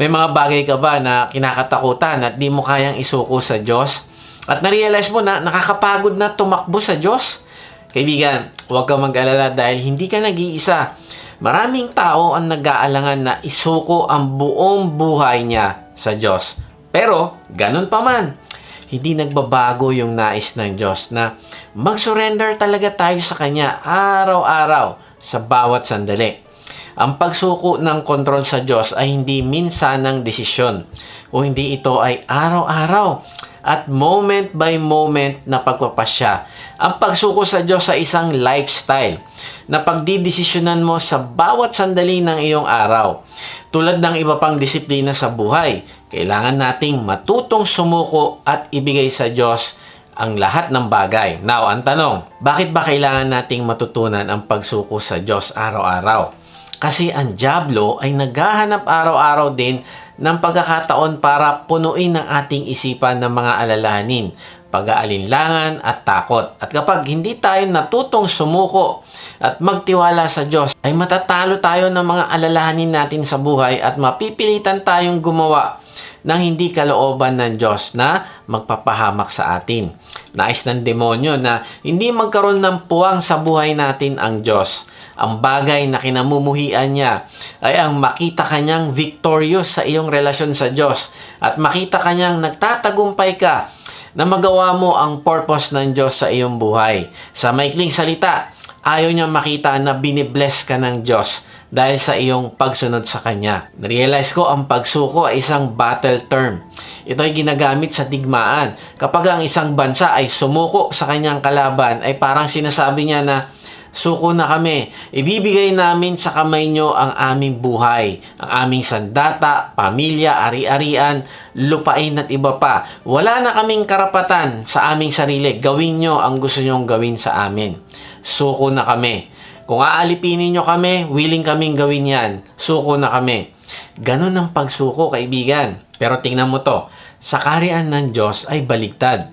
May mga bagay ka ba na kinakatakutan at di mo kayang isuko sa Diyos? At na-realize mo na nakakapagod na tumakbo sa Diyos? Kaibigan, huwag kang mag-alala dahil hindi ka nag-iisa. Maraming tao ang nag-aalangan na isuko ang buong buhay niya sa Diyos. Pero, ganun pa man, hindi nagbabago yung nais ng Diyos na mag-surrender talaga tayo sa Kanya araw-araw sa bawat sandali. Ang pagsuko ng kontrol sa Diyos ay hindi minsanang desisyon o hindi ito ay araw-araw at moment by moment na pagpapasya. Ang pagsuko sa Diyos ay isang lifestyle na pagdidesisyonan mo sa bawat sandali ng iyong araw. Tulad ng iba pang disiplina sa buhay, kailangan nating matutong sumuko at ibigay sa Diyos ang lahat ng bagay. Now, ang tanong, bakit ba kailangan nating matutunan ang pagsuko sa Diyos araw-araw? Kasi ang dyablo ay naghahanap araw-araw din ng pagkakataon para punuin ang ating isipan ng mga alalahanin, pag-aalinlangan at takot. At kapag hindi tayo natutong sumuko at magtiwala sa Diyos, ay matatalo tayo ng mga alalahanin natin sa buhay at mapipilitan tayong gumawa ng hindi kalooban ng Diyos na magpapahamak sa atin. Nais ng demonyo na hindi magkaroon ng puwang sa buhay natin ang Diyos. Ang bagay na kinamumuhian niya ay ang makita kanyang victorious sa iyong relasyon sa Diyos at makita kanyang nagtatagumpay ka na magawa mo ang purpose ng Diyos sa iyong buhay. Sa maikling salita, ayaw niya makita na binibless ka ng Diyos dahil sa iyong pagsunod sa Kanya. Narealize ko ang pagsuko ay isang battle term. Ito ay ginagamit sa digmaan. Kapag ang isang bansa ay sumuko sa kanyang kalaban, ay parang sinasabi niya na, suko na kami. Ibibigay namin sa kamay nyo ang aming buhay, ang aming sandata, pamilya, ari-arian, lupain at iba pa. Wala na kaming karapatan sa aming sarili. Gawin nyo ang gusto nyong gawin sa amin. Suko na kami. Kung aalipinin nyo kami, willing kaming gawin yan. Suko na kami. Ganon ang pagsuko, kaibigan. Pero tingnan mo to, sa kaharian ng Diyos ay baligtad.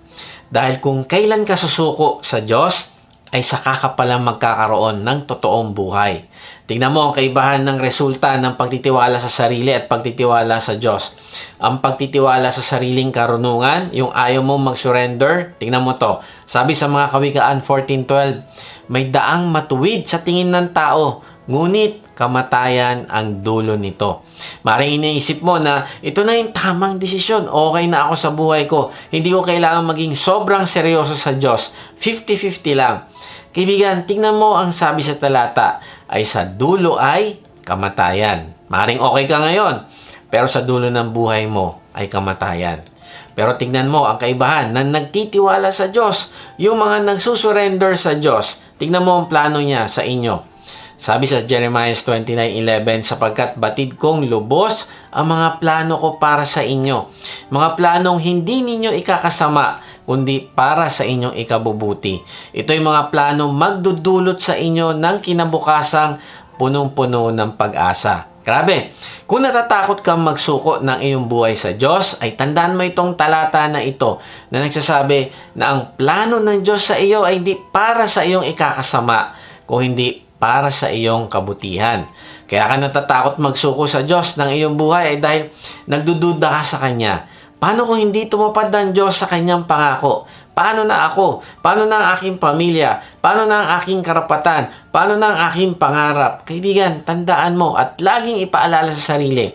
Dahil kung kailan ka susuko sa Diyos, ay saka ka palang magkakaroon ng totoong buhay. Tingnan mo ang kaibahan ng resulta ng pagtitiwala sa sarili at pagtitiwala sa Diyos. Ang pagtitiwala sa sariling karunungan, yung ayaw mo mag-surrender, tingnan mo to. Sabi sa mga Kawikaan 14:12, may daang matuwid sa tingin ng tao, ngunit kamatayan ang dulo nito. Maring iniisip mo na ito na yung tamang desisyon. Okay na ako sa buhay ko. Hindi ko kailangan maging sobrang seryoso sa Diyos. 50-50 lang. Kaibigan, tingnan mo ang sabi sa talata ay sa dulo ay kamatayan. Maring okay ka ngayon, pero sa dulo ng buhay mo ay kamatayan. Pero tingnan mo ang kaibahan na nagtitiwala sa Diyos, yung mga nagsusurrender sa Diyos. Tingnan mo ang plano niya sa inyo. Sabi sa Jeremiah 29:11, sapagkat batid kong lubos ang mga plano ko para sa inyo. Mga planong hindi ninyo ikakasama, kundi para sa inyong ikabubuti. Ito'y mga planong magdudulot sa inyo ng kinabukasang punong-puno ng pag-asa. Grabe! Kung natatakot kang magsuko ng iyong buhay sa Diyos, ay tandaan mo itong talata na ito na nagsasabi na ang plano ng Diyos sa iyo ay hindi para sa iyong ikakasama, kung hindi para sa iyong kabutihan. Kaya ka natatakot magsuko sa Diyos ng iyong buhay ay dahil nagdududa ka sa Kanya. Paano kung hindi tumupad ng Diyos sa Kanyang pangako? Paano na ako? Paano na ang aking pamilya? Paano na ang aking karapatan? Paano na ang aking pangarap? Kaibigan, tandaan mo at laging ipaalala sa sarili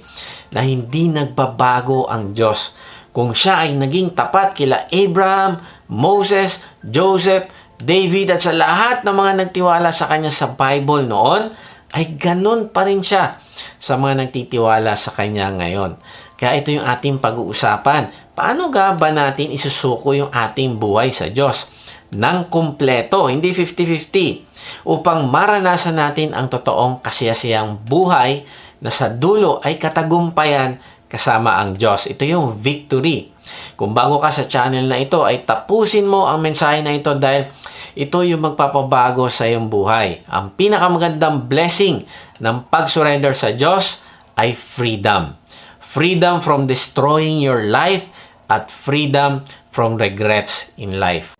na hindi nagbabago ang Diyos. Kung siya ay naging tapat kila Abraham, Moses, Joseph, David at sa lahat ng mga nagtiwala sa kanya sa Bible noon, ay ganun pa rin siya sa mga nagtitiwala sa kanya ngayon. Kaya ito yung ating pag-uusapan. Paano ba natin isusuko yung ating buhay sa Diyos ng kumpleto, hindi 50-50, upang maranasan natin ang totoong kasiyasiyang buhay na sa dulo ay katagumpayan kasama ang Diyos. Ito yung victory. Kung bago ka sa channel na ito, ay tapusin mo ang mensahe na ito dahil ito yung magpapabago sa iyong buhay. Ang pinakamagandang blessing ng pag-surrender sa Diyos ay freedom. Freedom from destroying your life at freedom from regrets in life.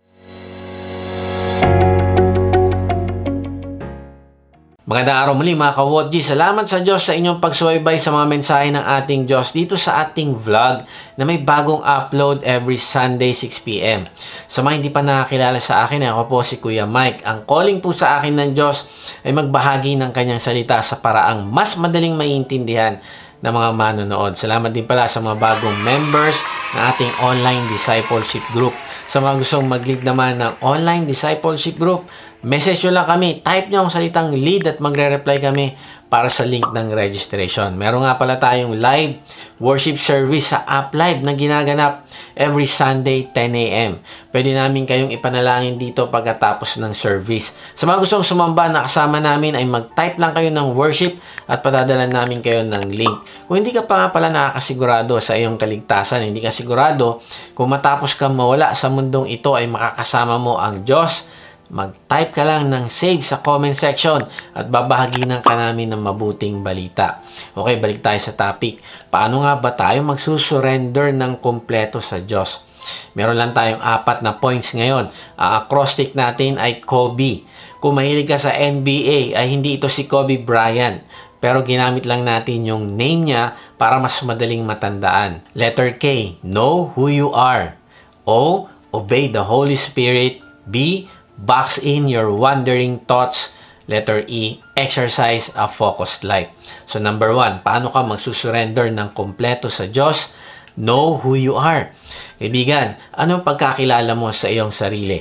Magandang araw muli mga ka-Wotji. Salamat sa Diyos sa inyong pagsubaybay sa mga mensahe ng ating Diyos dito sa ating vlog na may bagong upload every Sunday 6pm. Sa mga hindi pa nakakilala sa akin, ako po si Kuya Mike. Ang calling po sa akin ng Diyos ay magbahagi ng kanyang salita sa paraang mas madaling maiintindihan ng mga manonood. Salamat din pala sa mga bagong members ng ating online discipleship group. Sa mga gustong mag-lead naman ng online discipleship group, message nyo lang kami, type nyo ang salitang lead at magre-reply kami para sa link ng registration. Meron nga pala tayong live worship service sa App Live na ginaganap every Sunday 10 a.m. Pwede namin kayong ipanalangin dito pagkatapos ng service. Sa mga gustong sumamba na kasama namin ay mag-type lang kayo ng worship at patadalan namin kayo ng link. Kung hindi ka pa nga pala nakakasigurado sa iyong kaligtasan, hindi ka sigurado kung matapos kang mawala sa mundong ito ay makakasama mo ang Diyos, mag-type ka lang ng save sa comment section at babahaginan ka namin ng mabuting balita. Okay, balik tayo sa topic. Paano nga ba tayo magsusurrender ng kompleto sa Diyos? Meron lang tayong 4 na points ngayon. Ang acrostic natin ay Kobe. Kung mahilig ka sa NBA, ay hindi ito si Kobe Bryant. Pero ginamit lang natin yung name niya para mas madaling matandaan. Letter K, know who you are. O, obey the Holy Spirit. B, box in your wandering thoughts. Letter E, exercise a focused life. So number 1, paano ka magsusurrender ng kompleto sa Diyos? Know who you are. Kaibigan, anong pagkakilala mo sa iyong sarili?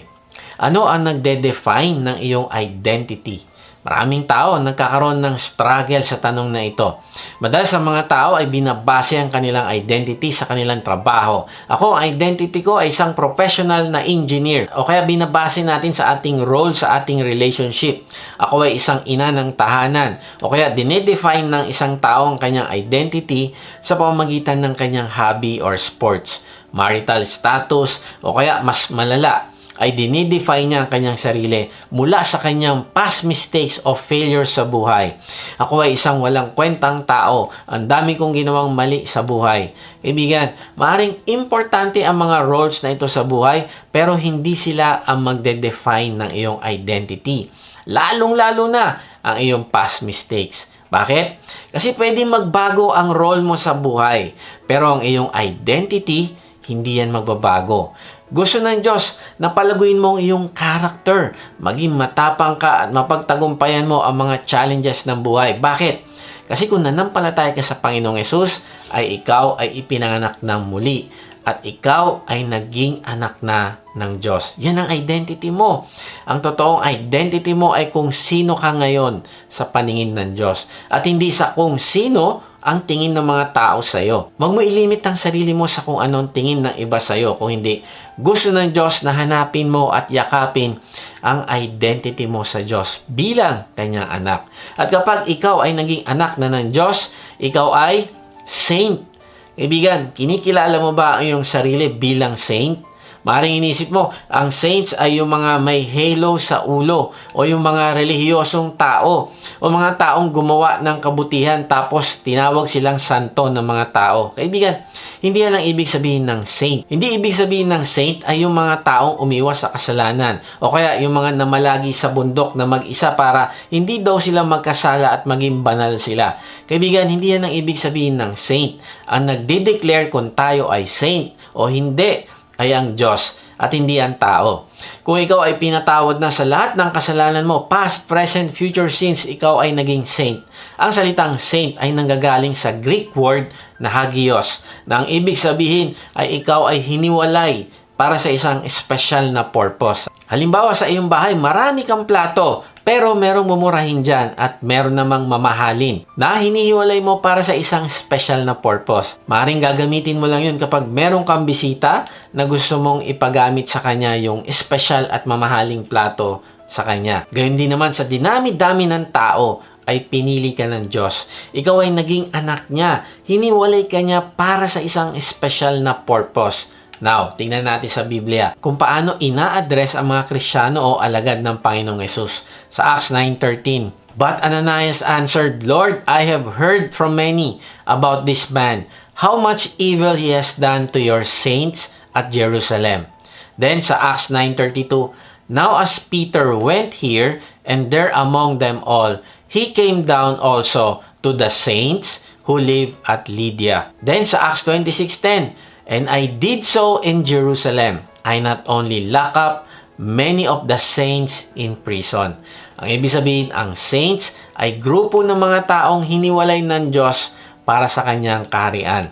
Ano ang nagde-define ng iyong identity? Maraming tao ang nagkakaroon ng struggle sa tanong na ito. Madalas sa mga tao ay binabase ang kanilang identity sa kanilang trabaho. Ako, ang identity ko ay isang professional na engineer. O kaya binabase natin sa ating role sa ating relationship. Ako ay isang ina ng tahanan. O kaya dinedefine ng isang tao ang kanyang identity sa pamamagitan ng kanyang hobby or sports, marital status, o kaya mas malala, ay dinidefine niya ang kanyang sarili mula sa kanyang past mistakes o failures sa buhay. Ako ay isang walang kwentang tao. Ang dami kong ginawang mali sa buhay. Kaibigan, maaaring importante ang mga roles na ito sa buhay, pero hindi sila ang magde-define ng iyong identity. Lalong-lalo na ang iyong past mistakes. Bakit? Kasi pwedeng magbago ang role mo sa buhay, pero ang iyong identity, hindi yan magbabago. Gusto ng Diyos na palaguin mo ang iyong character. Maging matapang ka at mapagtagumpayan mo ang mga challenges ng buhay. Bakit? Kasi kung nanampalataya ka sa Panginoong Yesus, ay ikaw ay ipinanganak ng muli. At ikaw ay naging anak na ng Diyos. Yan ang identity mo. Ang totoong identity mo ay kung sino ka ngayon sa paningin ng Diyos. At hindi sa kung sino ang tingin ng mga tao sa iyo. Huwag mo ilimit ang sarili mo sa kung anong tingin ng iba sa iyo. Kung hindi, gusto ng Diyos na hanapin mo at yakapin ang identity mo sa Diyos bilang kanyang anak. At kapag ikaw ay naging anak na ng Diyos, ikaw ay saint. Kaibigan, kinikilala mo ba ang iyong sarili bilang saint? Maaaring inisip mo, ang saints ay yung mga may halo sa ulo o yung mga relihiyosong tao o mga taong gumawa ng kabutihan tapos tinawag silang santo ng mga tao. Kaibigan, hindi yan ang ibig sabihin ng saint. Hindi ibig sabihin ng saint ay yung mga taong umiwas sa kasalanan o kaya yung mga namalagi sa bundok na mag-isa para hindi daw sila magkasala at maging banal sila. Kaibigan, hindi yan ang ibig sabihin ng saint. Ang nagde-declare kung tayo ay saint o hindi ay ang Diyos at hindi ang tao. Kung ikaw ay pinatawad na sa lahat ng kasalanan mo, past, present, future sins, ikaw ay naging saint. Ang salitang saint ay nanggagaling sa Greek word na hagios, na ang ibig sabihin ay ikaw ay hiniwalay para sa isang special na purpose. Halimbawa sa iyong bahay, marami kang plato, pero merong mumurahin dyan at meron namang mamahalin na hinihiwalay mo para sa isang special na purpose. Maaaring gagamitin mo lang yun kapag meron kang bisita na gusto mong ipagamit sa kanya yung special at mamahaling plato sa kanya. Gayun din naman sa dinami-dami ng tao ay pinili ka ng Diyos. Ikaw ay naging anak niya. Hiniwalay ka niya para sa isang special na purpose. Now, tingnan natin sa Biblia kung paano ina-address ang mga Kristiyano o alagad ng Panginoong Yesus. Sa Acts 9:13, But Ananias answered, Lord, I have heard from many about this man, how much evil he has done to your saints at Jerusalem. Then sa Acts 9:32, Now as Peter went here and there among them all, He came down also to the saints who live at Lydia. Then sa Acts 26:10, and I did so in Jerusalem. I not only lock up many of the saints in prison. Ang ibig sabihin, ang saints ay grupo ng mga taong hiniwalay ng Diyos para sa kanyang kaharian.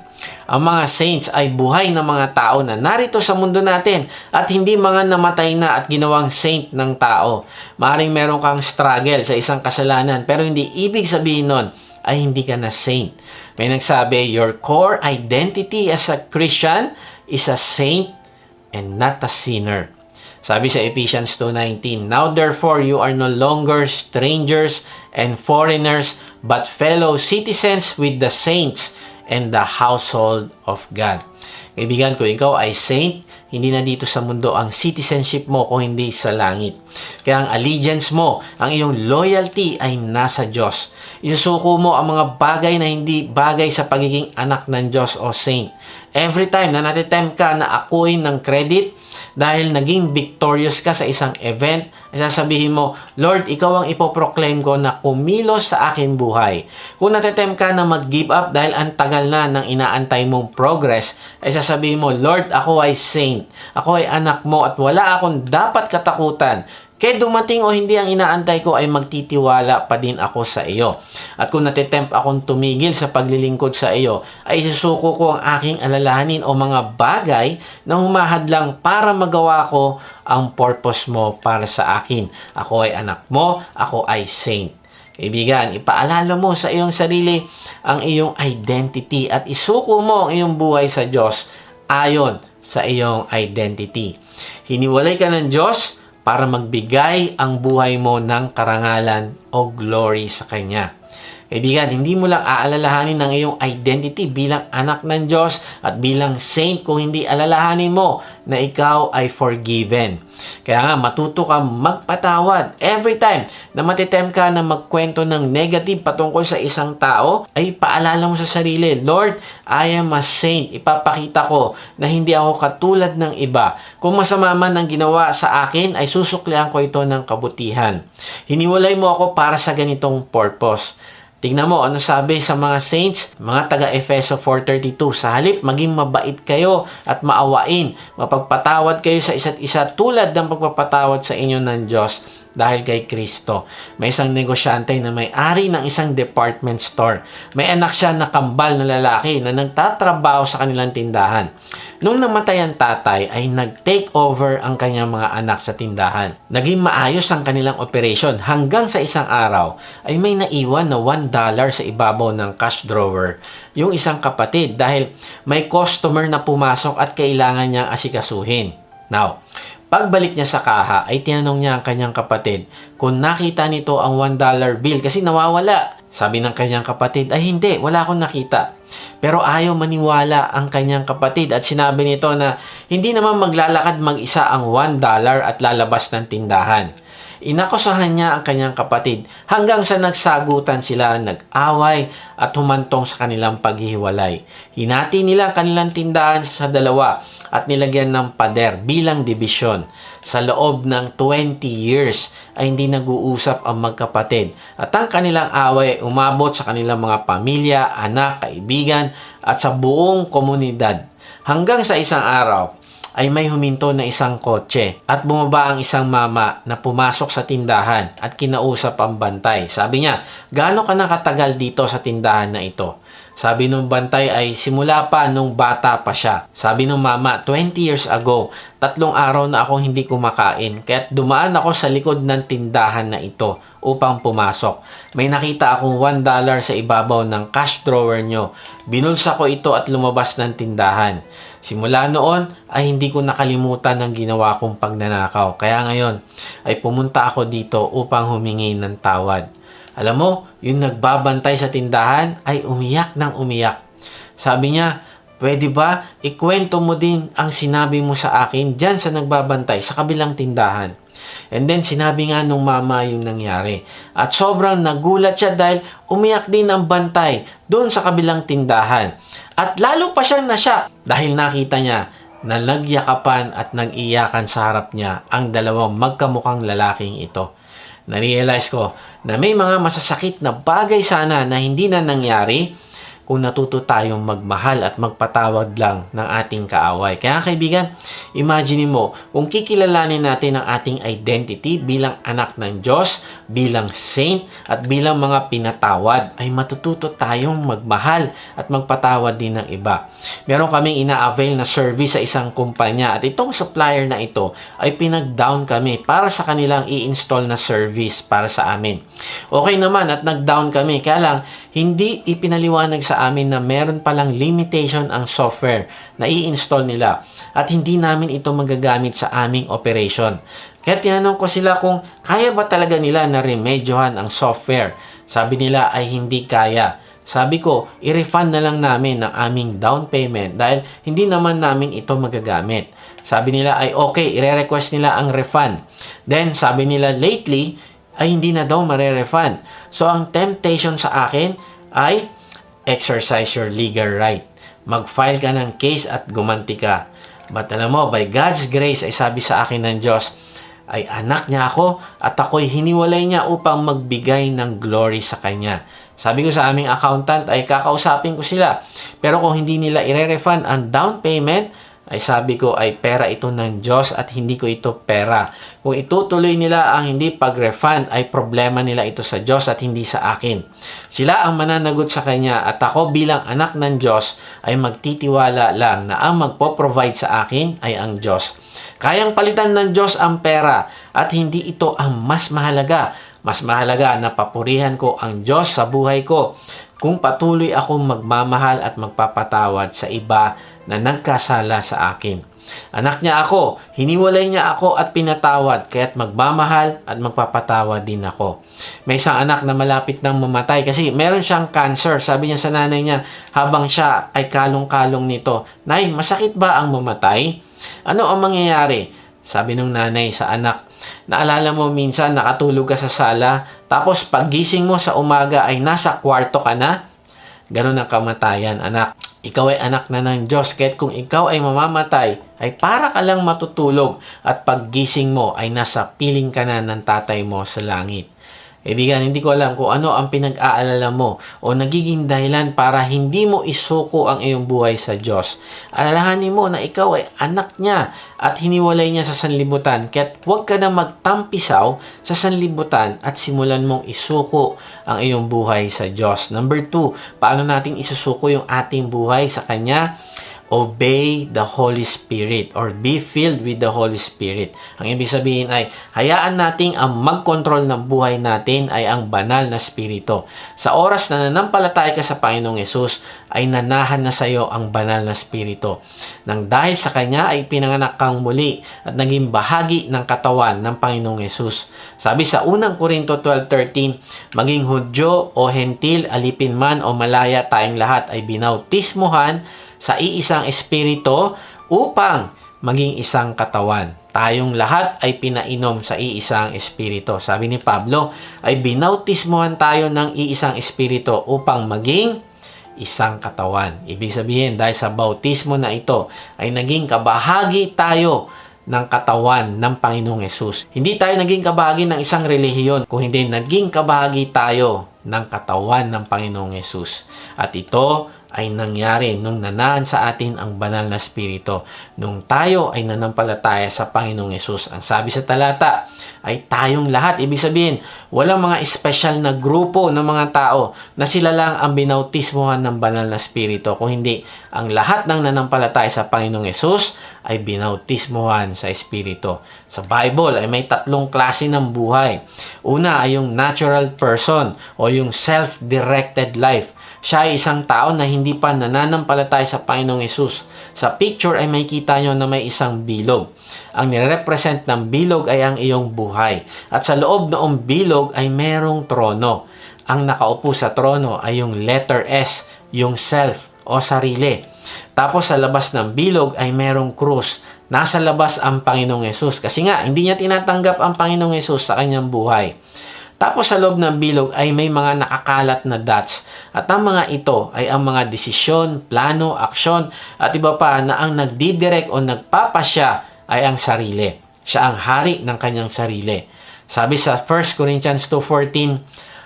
Ang mga saints ay buhay na mga tao na narito sa mundo natin at hindi mga namatay na at ginawang saint ng tao. Maaaring meron kang struggle sa isang kasalanan pero hindi ibig sabihin nun ay hindi ka na saint. May nagsabi, your core identity as a Christian is a saint and not a sinner. Sabi sa Ephesians 2:19, now therefore you are no longer strangers and foreigners, but fellow citizens with the saints and the household of God. Kaibigan ko, ikaw ay saint, hindi na dito sa mundo ang citizenship mo kung hindi sa langit. Kaya ang allegiance mo, ang iyong loyalty ay nasa Diyos. Isusuko mo ang mga bagay na hindi bagay sa pagiging anak ng Diyos o saint. Every time na natitempt ka na akuin ng credit dahil naging victorious ka sa isang event, ay sasabihin mo, Lord, ikaw ang ipoproclaim ko na kumilos sa aking buhay. Kung natitempt ka na mag-give up dahil ang tagal na ng inaantay mong progress, ay sasabihin mo, Lord, ako ay saint. Ako ay anak mo at wala akong dapat katakutan. Kaya dumating o hindi ang inaantay ko ay magtitiwala pa din ako sa iyo. At kung natitempt akong tumigil sa paglilingkod sa iyo, ay isusuko ko ang aking alalahanin o mga bagay na humahadlang para magawa ko ang purpose mo para sa akin. Ako ay anak mo, ako ay saint. Kaibigan, ipaalala mo sa iyong sarili ang iyong identity at isuko mo ang iyong buhay sa Diyos ayon sa iyong identity. Hiniwalay ka ng Diyos para magbigay ang buhay mo ng karangalan o glory sa Kanya. Kaibigan, hindi mo lang aalalahanin ang iyong identity bilang anak ng Diyos at bilang saint kung hindi alalahanin mo na ikaw ay forgiven. Kaya nga, matuto ka magpatawad. Every time na matitempt ka na magkwento ng negative patungkol sa isang tao, ay paalala mo sa sarili, Lord, I am a saint. Ipapakita ko na hindi ako katulad ng iba. Kung masama man ang ginawa sa akin, ay susuklian ko ito ng kabutihan. Hiniwalay mo ako para sa ganitong purpose. Tingnan mo, ano sabi sa mga saints, mga taga-Efeso 4:32, sa halip maging mabait kayo at maawain, mapagpatawad kayo sa isa't isa tulad ng pagpapatawad sa inyo ng Diyos dahil kay Kristo. May isang negosyante na may-ari ng isang department store. May anak siya na kambal na lalaki na nagtatrabaho sa kanilang tindahan. Nung namatay ang tatay, ay nag-take over ang kanyang mga anak sa tindahan. Naging maayos ang kanilang operation hanggang sa isang araw ay may naiwan na $1 sa ibabaw ng cash drawer yung isang kapatid dahil may customer na pumasok at kailangan niyang asikasuhin. Now, pagbalik niya sa kaha ay tinanong niya ang kanyang kapatid kung nakita nito ang $1 bill kasi nawawala. Sabi ng kanyang kapatid ay hindi, wala akong nakita. Pero ayaw maniwala ang kanyang kapatid at sinabi nito na hindi naman maglalakad mag-isa ang $1 at lalabas ng tindahan. Inakusahan niya ang kanyang kapatid hanggang sa nagsagutan sila, nag-away at humantong sa kanilang paghihiwalay. Hinati nila ang kanilang tindahan sa dalawa at nilagyan ng pader bilang dibisyon. Sa loob ng 20 years ay hindi nag-uusap ang magkapatid at ang kanilang away ay umabot sa kanilang mga pamilya, anak, kaibigan at sa buong komunidad. Hanggang sa isang araw ay may huminto na isang kotse at bumaba ang isang mama na pumasok sa tindahan at kinausap ang bantay. Sabi niya, gaano ka nakatagal dito sa tindahan na ito? Sabi nung bantay ay simula pa nung bata pa siya. Sabi nung mama, 20 years ago, 3 araw na akong hindi kumakain kaya't dumaan ako sa likod ng tindahan na ito upang pumasok. May nakita akong $1 sa ibabaw ng cash drawer nyo. Binulsa ko ito at lumabas ng tindahan. Simula noon ay hindi ko nakalimutan ang ginawa kong pagnanakaw. Kaya ngayon ay pumunta ako dito upang humingi ng tawad. Alam mo, yung nagbabantay sa tindahan ay umiyak ng umiyak. Sabi niya, pwede ba ikwento mo din ang sinabi mo sa akin dyan sa nagbabantay sa kabilang tindahan? And then sinabi nga nung mama yung nangyari. At sobrang nagulat siya dahil umiyak din ang bantay doon sa kabilang tindahan. At lalo pa siyang nasyak dahil nakita niya na nagyakapan at nag-iyakan sa harap niya ang dalawang magkamukhang lalaking ito. Na-realize ko na may mga masasakit na bagay sana na hindi na nangyari kung natuto tayong magmahal at magpatawad lang ng ating kaaway. Kaya kaibigan, imagine mo, kung kikilalanin natin ang ating identity bilang anak ng Diyos, bilang saint, at bilang mga pinatawad, ay matututo tayong magmahal at magpatawad din ng iba. Meron kaming ina-avail na service sa isang kumpanya at itong supplier na ito ay pinag-down kami para sa kanilang i-install na service para sa amin. Okay naman at nag-down kami, kaya lang hindi ipinaliwanag sa amin na meron palang limitation ang software na i-install nila at hindi namin ito magagamit sa aming operation. Kaya tinanong ko sila kung kaya ba talaga nila na remedyohan ang software. Sabi nila ay hindi kaya. Sabi ko, i-refund na lang namin ang aming down payment dahil hindi naman namin ito magagamit. Sabi nila ay okay, i-request nila ang refund. Then sabi nila lately ay hindi na daw mare-refund. So ang temptation sa akin ay exercise your legal right. Mag-file ka ng case at gumanti ka. But alam mo, by God's grace ay sabi sa akin ng Diyos, ay anak niya ako at ako'y hiniwalay niya upang magbigay ng glory sa Kanya. Sabi ko sa aming accountant ay kakausapin ko sila. Pero kung hindi nila i-refund ang down payment, ay sabi ko ay pera ito ng Diyos at hindi ko ito pera. Kung itutuloy nila ang hindi pag-refund ay problema nila ito sa Diyos at hindi sa akin. Sila ang mananagot sa Kanya at ako bilang anak ng Diyos ay magtitiwala lang na ang magpo-provide sa akin ay ang Diyos. Kayang palitan ng Diyos ang pera at hindi ito ang mas mahalaga. Mas mahalaga na papurihan ko ang Diyos sa buhay ko kung patuloy akong magmamahal at magpapatawad sa iba na nagkasala sa akin. Anak niya ako, hiniwalay niya ako at pinatawad, kaya't magmamahal at magpapatawad din ako. May isang anak na malapit nang mamatay kasi meron siyang cancer. Sabi niya sa nanay niya habang siya ay kalong-kalong nito, "Nay, masakit ba ang mamatay? Ano ang mangyayari?" Sabi ng nanay sa anak, "Naalala mo minsan nakatulog ka sa sala, tapos paggising mo sa umaga ay nasa kwarto ka na? Ganon ang kamatayan, anak. Ikaw ay anak na ng Diyos, kaya't kung ikaw ay mamamatay, ay para ka lang matutulog at paggising mo ay nasa piling ka na ng tatay mo sa langit." Kaibigan, hindi ko alam kung ano ang pinag-aalala mo o nagiging dahilan para hindi mo isuko ang iyong buhay sa Diyos. Alalahanin mo na ikaw ay anak niya at hiniwalay niya sa sanlibutan, kaya't huwag ka na magtampisaw sa sanlibutan at simulan mong isuko ang iyong buhay sa Diyos. Number 2, paano natin isusuko yung ating buhay sa Kanya? Obey the Holy Spirit or be filled with the Holy Spirit. Ang ibig sabihin ay hayaan nating ang mag-control ng buhay natin ay ang banal na Espiritu. Sa oras na nanampalataya ka sa Panginoong Yesus ay nanahan na sa iyo ang banal na Espiritu. Nang dahil sa Kanya ay pinanganak kang muli at naging bahagi ng katawan ng Panginoong Yesus. Sabi sa 1 Corinto 12:13, maging Hudyo o Hentil, alipin man o malaya, tayong lahat ay binautismohan sa iisang Espiritu upang maging isang katawan. Tayong lahat ay pinainom sa iisang Espiritu. Sabi ni Pablo, ay binautismohan tayo ng iisang Espiritu upang maging isang katawan. Ibig sabihin, dahil sa bautismo na ito, ay naging kabahagi tayo ng katawan ng Panginoong Yesus. Hindi tayo naging kabahagi ng isang relihiyon, kung hindi naging kabahagi tayo ng katawan ng Panginoong Yesus. At ito ay nangyari nung nanaan sa atin ang banal na Espiritu. Nung tayo ay nanampalataya sa Panginoong Yesus. Ang sabi sa talata ay tayong lahat. Ibig sabihin, walang mga espesyal na grupo ng mga tao na sila lang ang binautismohan ng banal na Espiritu. Kung hindi, ang lahat ng nanampalataya sa Panginoong Yesus ay binautismohan sa Espiritu. Sa Bible ay may 3 klase ng buhay. Una ay yung natural person o yung self-directed life. Siya ay isang tao na hindi pa nananampalataya sa Panginoong Yesus. Sa picture ay makikita nyo na may isang bilog. Ang nire-represent ng bilog ay ang iyong buhay. At sa loob noong bilog ay merong trono. Ang nakaupo sa trono ay yung letter S, yung self o sarili. Tapos sa labas ng bilog ay merong krus. Nasa labas ang Panginoong Yesus. Kasi nga, hindi niya tinatanggap ang Panginoong Yesus sa kanyang buhay. Tapos sa loob ng bilog ay may mga nakakalat na dots. At ang mga ito ay ang mga desisyon, plano, aksyon at iba pa na ang nagdidirect o nagpapasya ay ang sarili. Siya ang hari ng kanyang sarili. Sabi sa 1 Corinthians 2:14,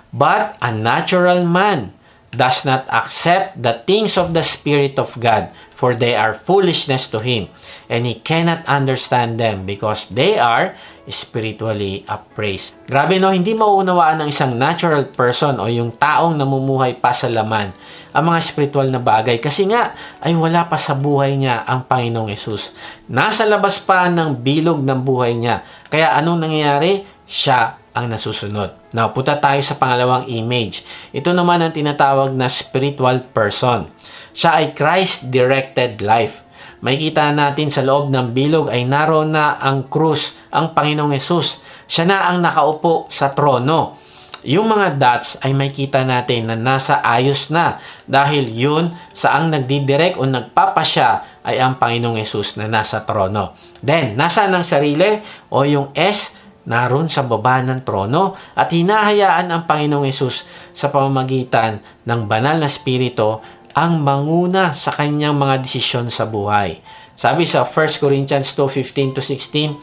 "But a natural man does not accept the things of the Spirit of God, for they are foolishness to him, and he cannot understand them because they are spiritually appraised." Grabe no, hindi mauunawaan ng isang natural person o yung taong namumuhay pa sa laman ang mga spiritual na bagay kasi nga ay wala pa sa buhay niya ang Panginoong Yesus. Nasa labas pa ng bilog ng buhay niya. Kaya anong nangyayari? Siya ang nasusunod. Now, punta tayo sa pangalawang image. Ito naman ang tinatawag na spiritual person. Siya ay Christ-directed life. Makikita natin sa loob ng bilog ay naroon na ang krus, ang Panginoong Yesus. Siya na ang nakaupo sa trono. Yung mga dots ay makikita natin na nasa ayos na dahil yun sa ang nagdidirect o nagpapasya ay ang Panginoong Yesus na nasa trono. Then, nasa ang sarili o yung S naroon sa baba ng trono at hinahayaan ang Panginoong Yesus sa pamamagitan ng banal na spirito ang manguna sa kanyang mga desisyon sa buhay. Sabi sa 1 Corinthians 2:15-16,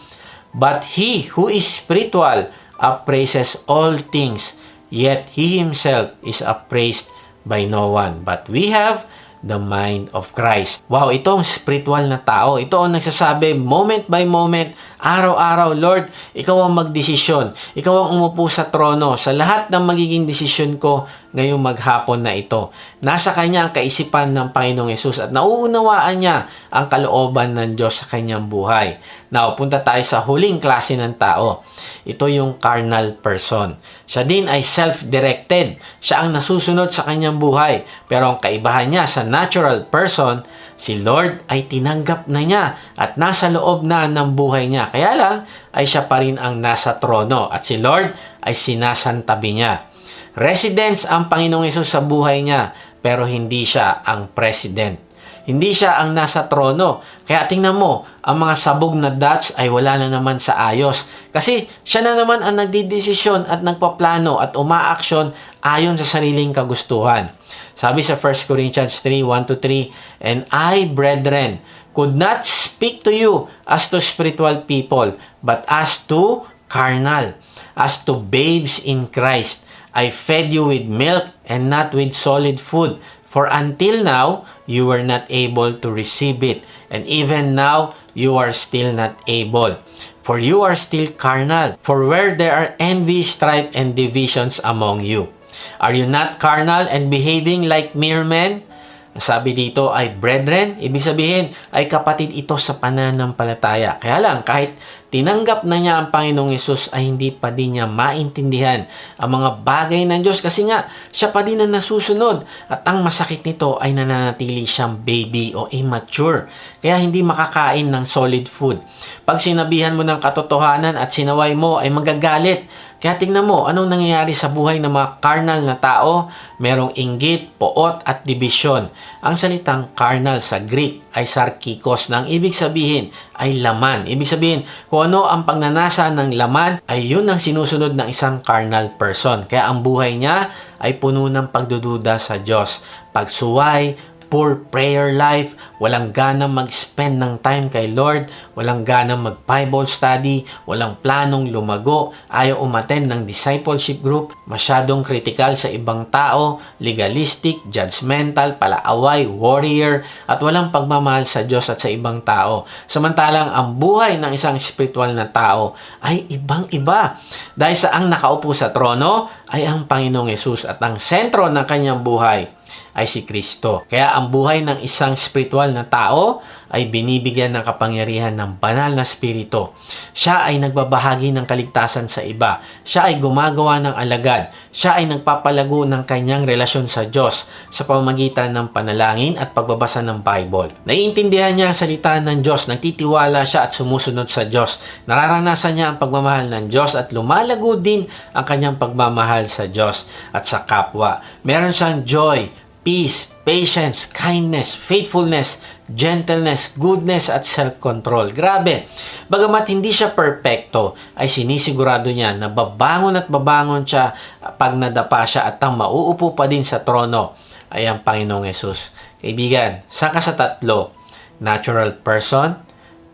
"But he who is spiritual appraises all things, yet he himself is appraised by no one. But we have the mind of Christ." Wow, itong spiritual na tao. Ito ang nagsasabi moment by moment, araw-araw, "Lord, ikaw ang magdesisyon. Ikaw ang umupo sa trono sa lahat ng magiging desisyon ko ngayong maghapon na ito." Nasa kanya ang kaisipan ng Panginoong Yesus at nauunawaan niya ang kalooban ng Diyos sa kanyang buhay. Now, punta tayo sa huling klase ng tao. Ito yung carnal person. Siya din ay self-directed. Siya ang nasusunod sa kanyang buhay. Pero ang kaibahan niya sa natural person, si Lord ay tinanggap na niya at nasa loob na ng buhay niya. Kaya lang ay siya pa rin ang nasa trono at si Lord ay sinasantabi niya. Residence ang Panginoong Yesus sa buhay niya pero hindi siya ang president. Hindi siya ang nasa trono. Kaya tingnan mo, ang mga sabog na dots ay wala na naman sa ayos. Kasi siya na naman ang nagdidesisyon at nagpaplano at umaaksyon ayon sa sariling kagustuhan. Sabi sa 1 Corinthians 3:1-3, "And I, brethren, could not speak to you as to spiritual people, but as to carnal, as to babes in Christ. I fed you with milk and not with solid food. For until now, you were not able to receive it, and even now, you are still not able. For you are still carnal. For where there are envy, strife, and divisions among you, are you not carnal and behaving like mere men?" Sabi dito ay brethren, ibig sabihin ay kapatid ito sa pananampalataya. Kaya lang, kahit tinanggap na niya ang Panginoong Yesus ay hindi pa din niya maintindihan ang mga bagay ng Diyos kasi nga siya pa din ang nasusunod at ang masakit nito ay nananatili siyang baby o immature. Kaya hindi makakain ng solid food. Pag sinabihan mo ng katotohanan at sinaway mo ay magagalit. Kaya tingnan mo, anong nangyayari sa buhay ng mga carnal na tao? Merong inggit, poot at dibisyon. Ang salitang carnal sa Greek ay sarkikos na ang ibig sabihin ay laman. Ibig sabihin, kung ano ang pagnanasa ng laman ay yun ang sinusunod ng isang carnal person. Kaya ang buhay niya ay puno ng pagdududa sa Diyos, pagsuway, poor prayer life, walang ganang mag-spend ng time kay Lord, walang ganang mag-Bible study, walang planong lumago, ayaw umattend ng discipleship group, masyadong critical sa ibang tao, legalistic, judgmental, palaaway, warrior, at walang pagmamahal sa Diyos at sa ibang tao. Samantalang ang buhay ng isang spiritual na tao ay ibang-iba. Dahil sa ang nakaupo sa trono ay ang Panginoong Yesus at ang sentro ng kanyang buhay ay si Kristo. Kaya ang buhay ng isang spiritual na tao ay binibigyan ng kapangyarihan ng banal na spirito. Siya ay nagbabahagi ng kaligtasan sa iba. Siya ay gumagawa ng alagad. Siya ay nagpapalago ng kanyang relasyon sa Diyos sa pamamagitan ng panalangin at pagbabasa ng Bible. Naiintindihan niya ang salita ng Diyos, nagtitiwala siya at sumusunod sa Diyos. Nararanasan niya ang pagmamahal ng Diyos at lumalago din ang kanyang pagmamahal sa Diyos at sa kapwa. Meron siyang joy, peace, patience, kindness, faithfulness, gentleness, goodness, at self-control. Grabe! Bagamat hindi siya perfecto, ay sinisigurado niya na babangon at babangon siya pag nadapa siya at ang mauupo pa din sa trono ay ang Panginoong Yesus. Kaibigan, saka sa tatlo, natural person,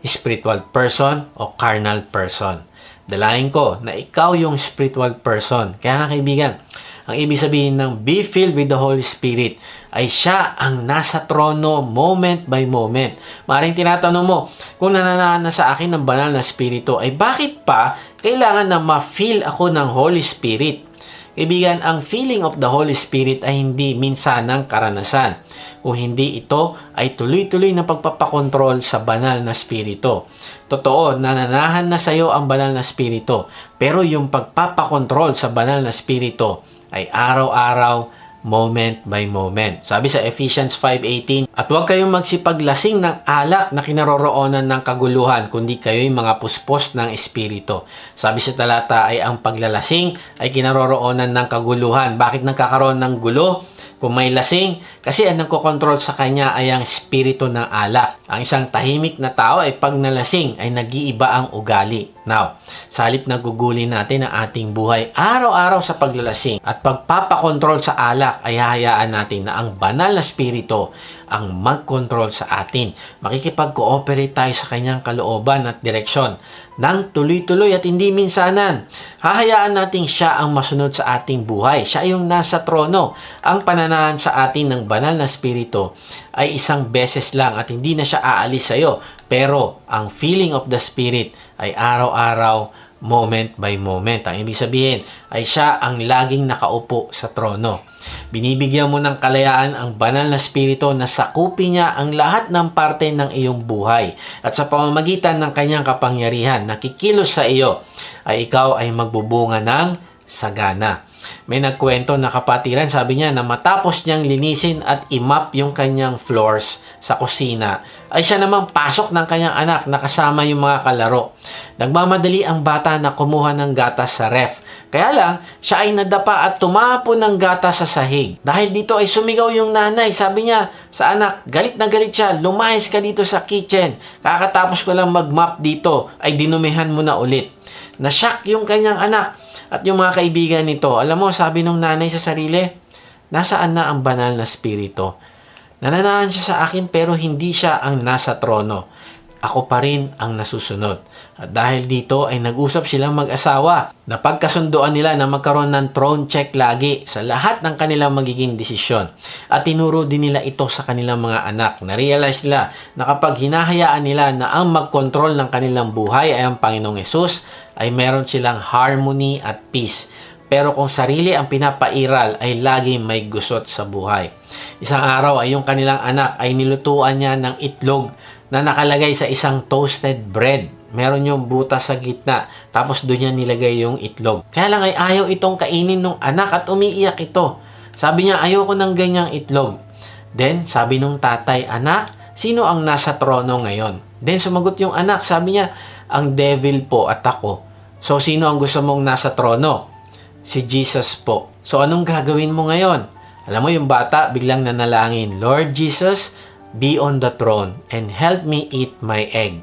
spiritual person, o carnal person. Dalahin ko na ikaw yung spiritual person. Kaya nga kaibigan, ang ibig sabihin ng be filled with the Holy Spirit ay siya ang nasa trono moment by moment. Maaaring tinatanong mo, kung nananahan na sa akin ng banal na spirito, ay bakit pa kailangan na ma-feel ako ng Holy Spirit? Kaibigan, ang feeling of the Holy Spirit ay hindi minsanang karanasan. Kung hindi ito ay tuloy-tuloy na pagpapakontrol sa banal na spirito. Totoo, nananahan na sa iyo ang banal na spirito. Pero yung pagpapakontrol sa banal na spirito ay araw-araw, moment by moment. Sabi sa Ephesians 5:18, at huwag kayong magsipaglasing ng alak na kinaroroonan ng kaguluhan, kundi kayo'y mga puspos ng espiritu. Sabi sa talata ay ang paglalasing ay kinaroroonan ng kaguluhan. Bakit nagkakaroon ng gulo? Kung may lasing, kasi ang nagkokontrol sa kanya ay ang espiritu ng alak. Ang isang tahimik na tao ay pag nalasing ay nag-iiba ang ugali. Now, sa halip na gugulin natin ang ating buhay araw-araw sa paglalasing at pagpapakontrol sa alak, ay hahayaan natin na ang banal na spirito ang mag-control sa atin. Makikipag-cooperate tayo sa kanyang kalooban at direksyon nang tuloy-tuloy at hindi minsanan. Hahayaan natin siya ang masunod sa ating buhay. Siya yung nasa trono. Ang pananahan sa atin ng banal na spirito ay isang beses lang at hindi na siya aalis sa iyo. Pero ang feeling of the Spirit ay araw-araw, moment by moment. Ang ibig sabihin ay siya ang laging nakaupo sa trono. Binibigyan mo ng kalayaan ang banal na spirito na sakupin niya ang lahat ng parte ng iyong buhay. At sa pamamagitan ng kanyang kapangyarihan na kikilos sa iyo, ay ikaw ay magbubunga ng sagana. May nagkwento na kapatiran, sabi niya na matapos niyang linisin at imap yung kanyang floors sa kusina, ay siya namang pasok ng kanyang anak na kasama yung mga kalaro. Nagmamadali ang bata na kumuha ng gatas sa ref. Kaya lang, siya ay nadapa at tumapon ng gatas sa sahig. Dahil dito ay sumigaw yung nanay. Sabi niya sa anak, galit na galit siya, lumayas ka dito sa kitchen. Kakatapos ko lang mag-mop dito, ay dinumihan mo na ulit. Nashock yung kanyang anak at yung mga kaibigan nito. Alam mo, sabi nung nanay sa sarili, nasaan na ang banal na spirito? Nananahan siya sa akin pero hindi siya ang nasa trono. Ako pa rin ang nasusunod. At dahil dito ay nag-usap silang mag-asawa. Napagkasunduan nila na magkaroon ng throne check lagi sa lahat ng kanilang magiging desisyon. At tinuro din nila ito sa kanilang mga anak. Na-realize nila na kapag hinahayaan nila na ang mag-control ng kanilang buhay ay ang Panginoong Hesus, ay meron silang harmony at peace. Pero kung sarili ang pinapairal ay lagi may gusot sa buhay. Isang araw ay yung kanilang anak ay nilutuan niya ng itlog na nakalagay sa isang toasted bread. Meron yung butas sa gitna, tapos doon niya nilagay yung itlog. Kaya lang ay ayaw itong kainin ng anak at umiiyak ito. Sabi niya, ayoko ng ganyang itlog. Then, sabi nung tatay, anak, sino ang nasa trono ngayon? Then, sumagot yung anak, sabi niya, ang devil po at ako. So, sino ang gusto mong nasa trono? Si Jesus po. So, anong gagawin mo ngayon? Alam mo, yung bata biglang nanalangin, Lord Jesus, be on the throne and help me eat my egg.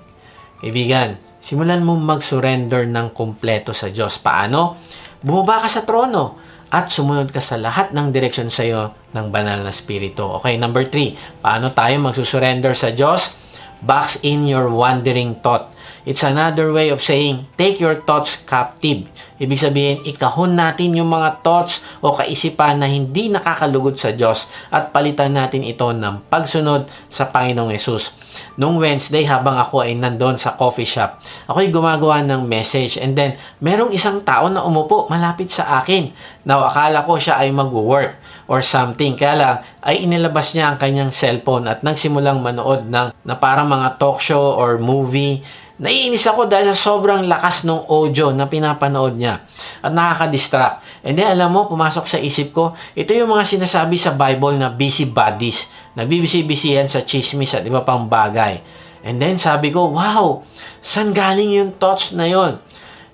Kaibigan, simulan mo mag-surrender ng kumpleto sa Diyos. Paano? Bumaba ka sa trono at sumunod ka sa lahat ng direksyon sa iyo ng banal na spirito. Okay, number 3. Paano tayo magsusurrender sa Diyos? Box in your wandering thought. It's another way of saying, take your thoughts captive. Ibig sabihin, ikahon natin yung mga thoughts o kaisipan na hindi nakakalugod sa Diyos at palitan natin ito ng pagsunod sa Panginoong Hesus. Nung Wednesday, habang ako ay nandun sa coffee shop, ako'y gumagawa ng message and then merong isang tao na umupo malapit sa akin. Now, akala ko siya ay mag-work or something. Kaya lang, ay inilabas niya ang kanyang cellphone at nagsimulang manood ng na parang mga talk show or movie. Naiinis ako dahil sa sobrang lakas ng audio na pinapanood niya at nakaka-distract. And then alam mo, pumasok sa isip ko, ito yung mga sinasabi sa Bible na busybodies. Nagbibisi-bisihan sa chismis at iba pang bagay. And then sabi ko, wow, saan galing yung thoughts na yon?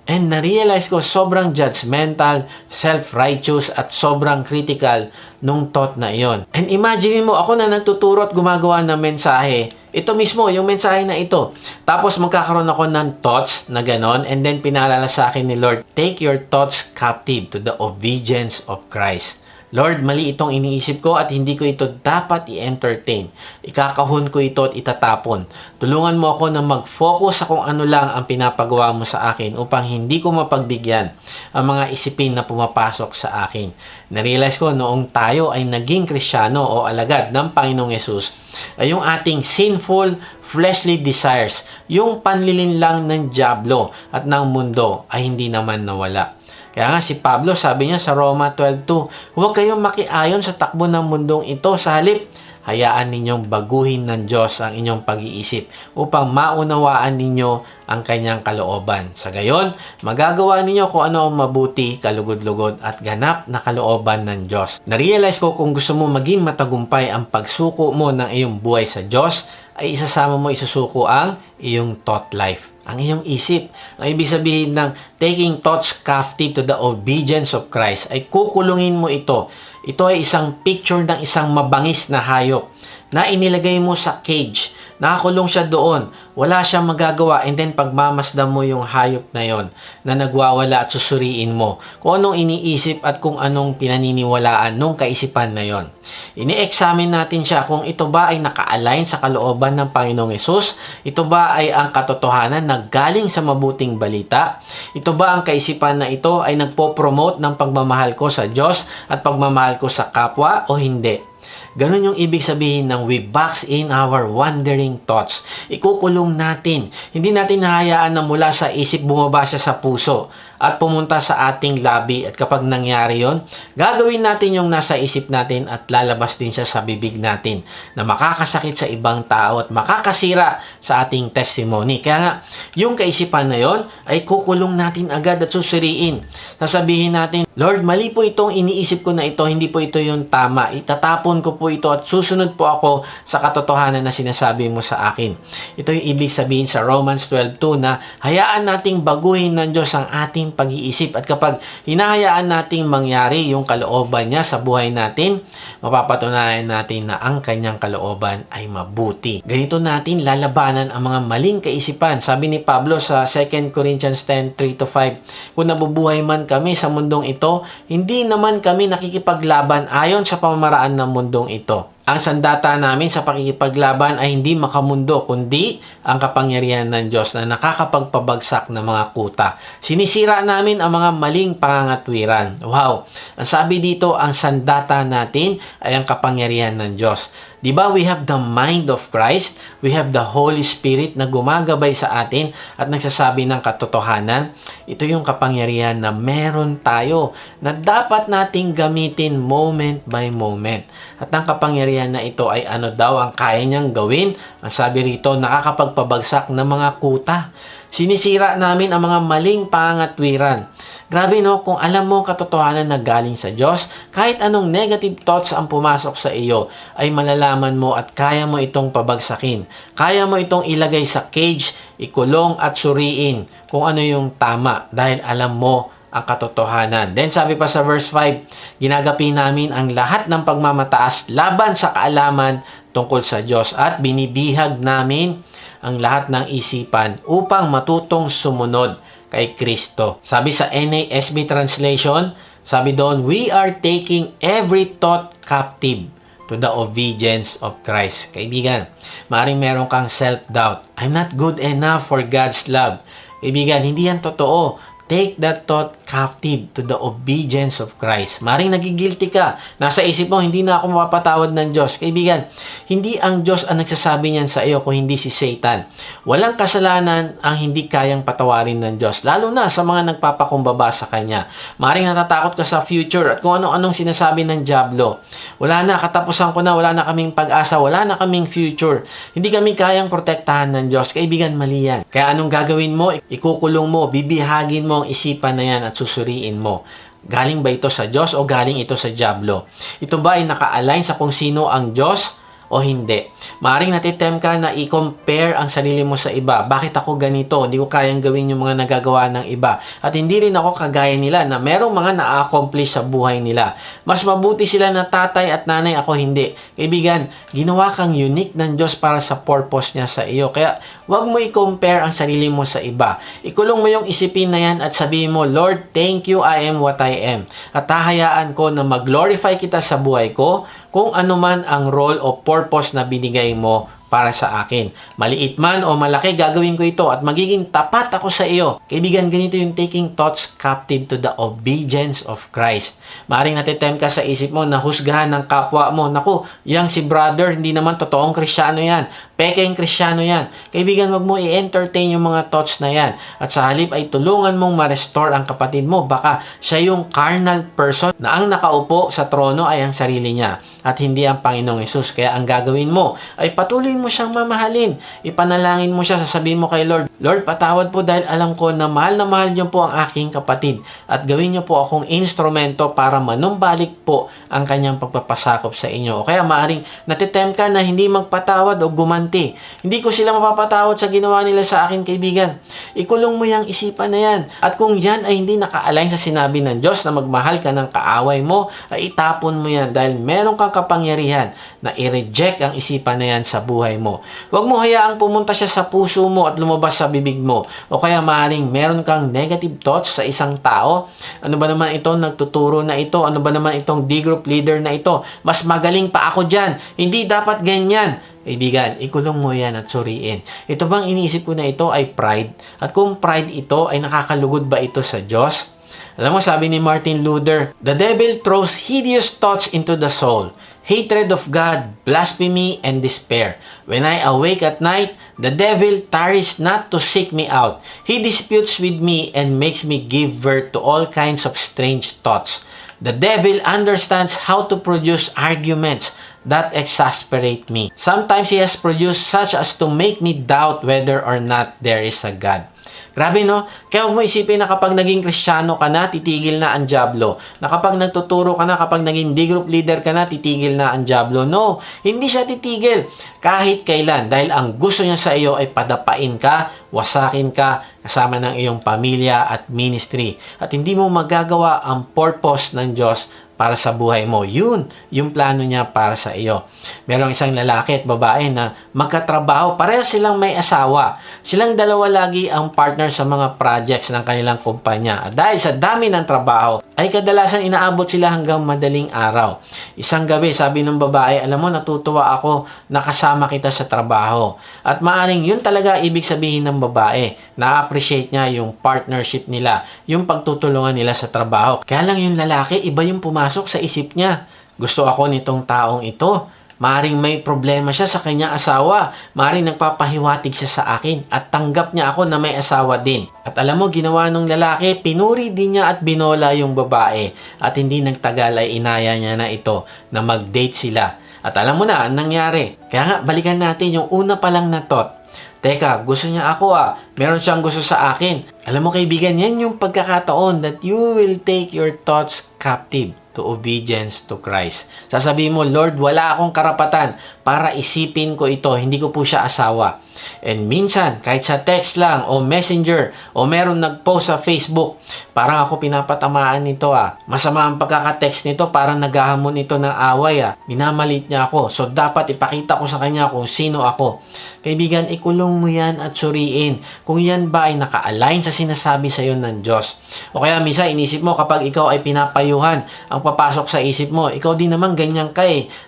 And na-realize ko sobrang judgmental, self-righteous at sobrang critical nung thought na iyon. And imagine mo, ako na nagtuturo at gumagawa ng mensahe. Ito mismo, yung mensahe na ito. Tapos magkakaroon ako ng thoughts na ganon and then pinaalala sa akin ni Lord, take your thoughts captive to the obedience of Christ. Lord, mali itong iniisip ko at hindi ko ito dapat i-entertain. Ikakahon ko ito at itatapon. Tulungan mo ako na mag-focus sa kung ano lang ang pinapagawa mo sa akin upang hindi ko mapagbigyan ang mga isipin na pumapasok sa akin. Narealize ko noong tayo ay naging Kristiyano o alagad ng Panginoong Yesus ay yung ating sinful, fleshly desires, yung panlilinlang ng dyablo at ng mundo ay hindi naman nawala. Kaya nga si Pablo sabi niya sa Roma 12:2, huwag kayong makiayon sa takbo ng mundong ito, sa halip, hayaan ninyong baguhin ng Diyos ang inyong pag-iisip upang maunawaan ninyo ang kanyang kalooban. Sa gayon, magagawa ninyo kung ano ang mabuti, kalugod-lugod at ganap na kalooban ng Diyos. Na-realize ko kung gusto mo maging matagumpay ang pagsuko mo ng iyong buhay sa Diyos, ay isasama mo isusuko ang iyong thought life, ang iyong isip. Ang ibig sabihin ng taking thoughts captive to the obedience of Christ ay kukulungin mo ito. Ito ay isang picture ng isang mabangis na hayop na inilagay mo sa cage. Nakakulong siya doon. Wala siyang magagawa, and then pagmamasdan mo yung hayop na yon na nagwawala at susuriin mo kung anong iniisip at kung anong pinaniniwalaan nung kaisipan na yon. Ini-examine natin siya kung ito ba ay naka-align sa kalooban ng Panginoong Yesus. Ito ba ay ang katotohanan na galing sa mabuting balita? Ito ba ang kaisipan na ito ay nagpo-promote ng pagmamahal ko sa Diyos at pagmamahal ko sa kapwa o hindi? Ganun yung ibig sabihin ng we box in our wandering thoughts. Ikukulong natin. Hindi natin nahayaan na mula sa isip bumaba siya sa puso at pumunta sa ating labi, at kapag nangyari yon, gagawin natin yung nasa isip natin at lalabas din siya sa bibig natin na makakasakit sa ibang tao at makakasira sa ating testimony. Kaya nga, yung kaisipan na yon ay kukulong natin agad at susuriin. Sasabihin natin, Lord, mali po itong iniisip ko na ito, hindi po ito yung tama. Itatapon ko po ito at susunod po ako sa katotohanan na sinasabi mo sa akin. Ito yung ibig sabihin sa Romans 12:2 na hayaan nating baguhin ng Diyos ang ating pag-iisip, at kapag hinahayaan nating mangyari yung kalooban niya sa buhay natin, mapapatunayan natin na ang kanyang kalooban ay mabuti. Ganito natin lalabanan ang mga maling kaisipan. Sabi ni Pablo sa 2 Corinthians 10:3-5, kung nabubuhay man kami sa mundong ito, hindi naman kami nakikipaglaban ayon sa pamamaraan ng mundong ito. Ang sandata namin sa pakikipaglaban ay hindi makamundo, kundi ang kapangyarihan ng Diyos na nakakapagpabagsak ng mga kuta. Sinisira namin ang mga maling pangangatwiran. Wow! Ang sabi dito, ang sandata natin ay ang kapangyarihan ng Diyos. Diba, we have the mind of Christ, we have the Holy Spirit na gumagabay sa atin at nagsasabi ng katotohanan. Ito yung kapangyarihan na meron tayo na dapat nating gamitin moment by moment. At ang kapangyarihan na ito ay ano daw ang kaya niyang gawin? Ang sabi rito, nakakapagpabagsak ng mga kuta. Sinisira namin ang mga maling pangangatwiran. Grabe no, kung alam mo katotohanan na galing sa Diyos, kahit anong negative thoughts ang pumasok sa iyo, ay malalaman mo at kaya mo itong pabagsakin. Kaya mo itong ilagay sa cage, ikulong at suriin kung ano yung tama dahil alam mo ang katotohanan. Then sabi pa sa verse 5, ginagapi namin ang lahat ng pagmamataas laban sa kaalaman tungkol sa Diyos at binibihag namin ang lahat ng isipan upang matutong sumunod kay Kristo. Sabi sa NASB translation, sabi doon, we are taking every thought captive to the obedience of Christ. Kaibigan, maaaring meron kang self-doubt. I'm not good enough for God's love. Kaibigan, hindi yan totoo. Take that thought captive to the obedience of Christ. Maring nagigilty ka. Nasa isip mo, hindi na ako mapapatawad ng Diyos. Kaibigan, hindi ang Diyos ang nagsasabi niyan sa iyo kung hindi si Satan. Walang kasalanan ang hindi kayang patawarin ng Diyos. Lalo na sa mga nagpapakumbaba sa Kanya. Maring natatakot ka sa future at kung ano-anong sinasabi ng dyablo. Wala na, katapusan ko na, wala na kaming pag-asa, wala na kaming future. Hindi kami kayang protektahan ng Diyos. Kaibigan, mali yan. Kaya anong gagawin mo? Ikukulong mo, bibihagin mo ang isipan na yan at susuriin mo. Galing ba ito sa Diyos o galing ito sa dyablo? Ito ba ay naka-align sa kung sino ang Diyos o hindi. Maaaring natitempt ka na i-compare ang sarili mo sa iba. Bakit ako ganito? Hindi ko kayang gawin yung mga nagagawa ng iba. At hindi rin ako kagaya nila na merong mga na-accomplish sa buhay nila. Mas mabuti sila na tatay at nanay, ako hindi. Kaibigan, ginawa kang unique ng Diyos para sa purpose niya sa iyo. Kaya huwag mo i-compare ang sarili mo sa iba. Ikulong mo yung isipin na yan at sabihin mo, Lord, thank you, I am what I am. At hahayaan ko na mag-glorify kita sa buhay ko kung ano man ang role o purpose na binigay mo para sa akin. Maliit man o malaki, gagawin ko ito at magiging tapat ako sa iyo. Kaibigan, ganito yung taking thoughts captive to the obedience of Christ. Maaring natitempt ka sa isip mo na husgahan ng kapwa mo. Naku, yang si brother, hindi naman totoong Kristiyano yan. Pekeng Kristiyano yan. Kaibigan, wag mo i-entertain yung mga thoughts na yan. At sa halip ay tulungan mong ma-restore ang kapatid mo. Baka siya yung carnal person na ang nakaupo sa trono ay ang sarili niya at hindi ang Panginoong Hesus. Kaya ang gagawin mo ay patuloy mo siyang mamahalin. Ipanalangin mo siya, sasabihin mo kay Lord, Lord, patawad po dahil alam ko na mahal niyo po ang aking kapatid at gawin niyo po akong instrumento para manumbalik po ang kanyang pagpapasakop sa inyo. O kaya maaring natitempt ka na hindi magpatawad o gumanti. Hindi ko sila mapapatawad sa ginawa nila sa akin, kaibigan. Ikulong mo yung isipan na yan. At kung yan ay hindi naka-align sa sinabi ng Diyos na magmahal ka ng kaaway mo, ay itapon mo yan dahil meron kang kapangyarihan na i-reject ang isipan na yan sa buhay mo. Huwag mo hayaang pumunta siya sa puso mo at lumabas sa bibig mo. O kaya maaaring meron kang negative thoughts sa isang tao. Ano ba naman itong nagtuturo na ito? Ano ba naman itong D-group leader na ito? Mas magaling pa ako dyan. Hindi dapat ganyan. Kaibigan, ikulong mo yan at suriin. Ito bang iniisip ko na ito ay pride? At kung pride ito, ay nakakalugod ba ito sa Diyos? Alam mo, sabi ni Martin Luther, the devil throws hideous thoughts into the soul. Hatred of God, blasphemy, and despair. When I awake at night, the devil tarries not to seek me out. He disputes with me and makes me give birth to all kinds of strange thoughts. The devil understands how to produce arguments that exasperate me. Sometimes he has produced such as to make me doubt whether or not there is a God. Grabe, no? Kaya huwag mo isipin na kapag naging Kristiyano ka na, titigil na ang dyablo. Na kapag nagtuturo ka na, kapag naging D-group leader ka na, titigil na ang dyablo. No, hindi siya titigil kahit kailan. Dahil ang gusto niya sa iyo ay padapain ka, wasakin ka, kasama ng iyong pamilya at ministry. At hindi mo magagawa ang purpose ng Diyos para sa buhay mo. Yun, yung plano niya para sa iyo. Merong isang lalaki at babae na magkatrabaho, pareho silang may asawa. Silang dalawa lagi ang partner sa mga projects ng kanilang kumpanya. At dahil sa dami ng trabaho, ay kadalasan inaabot sila hanggang madaling araw. Isang gabi, sabi ng babae, alam mo, natutuwa ako nakasama kita sa trabaho. At maaring yun talaga ibig sabihin ng babae. Na-appreciate niya yung partnership nila, yung pagtutulungan nila sa trabaho. Kaya lang yung lalaki, iba yung pumasok sa isip niya. Gusto ako nitong taong ito. Maaring may problema siya sa kanyang asawa. Maaring nagpapahiwatig siya sa akin at tanggap niya ako na may asawa din. At alam mo, ginawa ng lalaki, pinuri din niya at binola yung babae. At hindi nagtagal ay inaya niya na ito na mag-date sila. At alam mo na, ang nangyari. Kaya nga, balikan natin yung una pa lang na thought. Teka, gusto niya ako Meron siyang gusto sa akin. Alam mo kaibigan, yan yung pagkakataon that you will take your thoughts captive to obedience to Christ. Sasabihin mo, Lord, wala akong karapatan para isipin ko ito. Hindi ko po siya asawa. And minsan, kahit sa text lang o messenger o meron nag-post sa Facebook, parang ako pinapatamaan nito Masama ang pagkaka-text nito, parang naghahamon ito ng away Minamalit niya ako. So, dapat ipakita ko sa kanya kung sino ako. Kaibigan, ikulong mo yan at suriin kung yan ba ay naka-align sa sinasabi sa iyo ng Diyos. O kaya minsan, inisip mo kapag ikaw ay pinapayuhan, ang papasok sa isip mo, ikaw din naman ganyan ka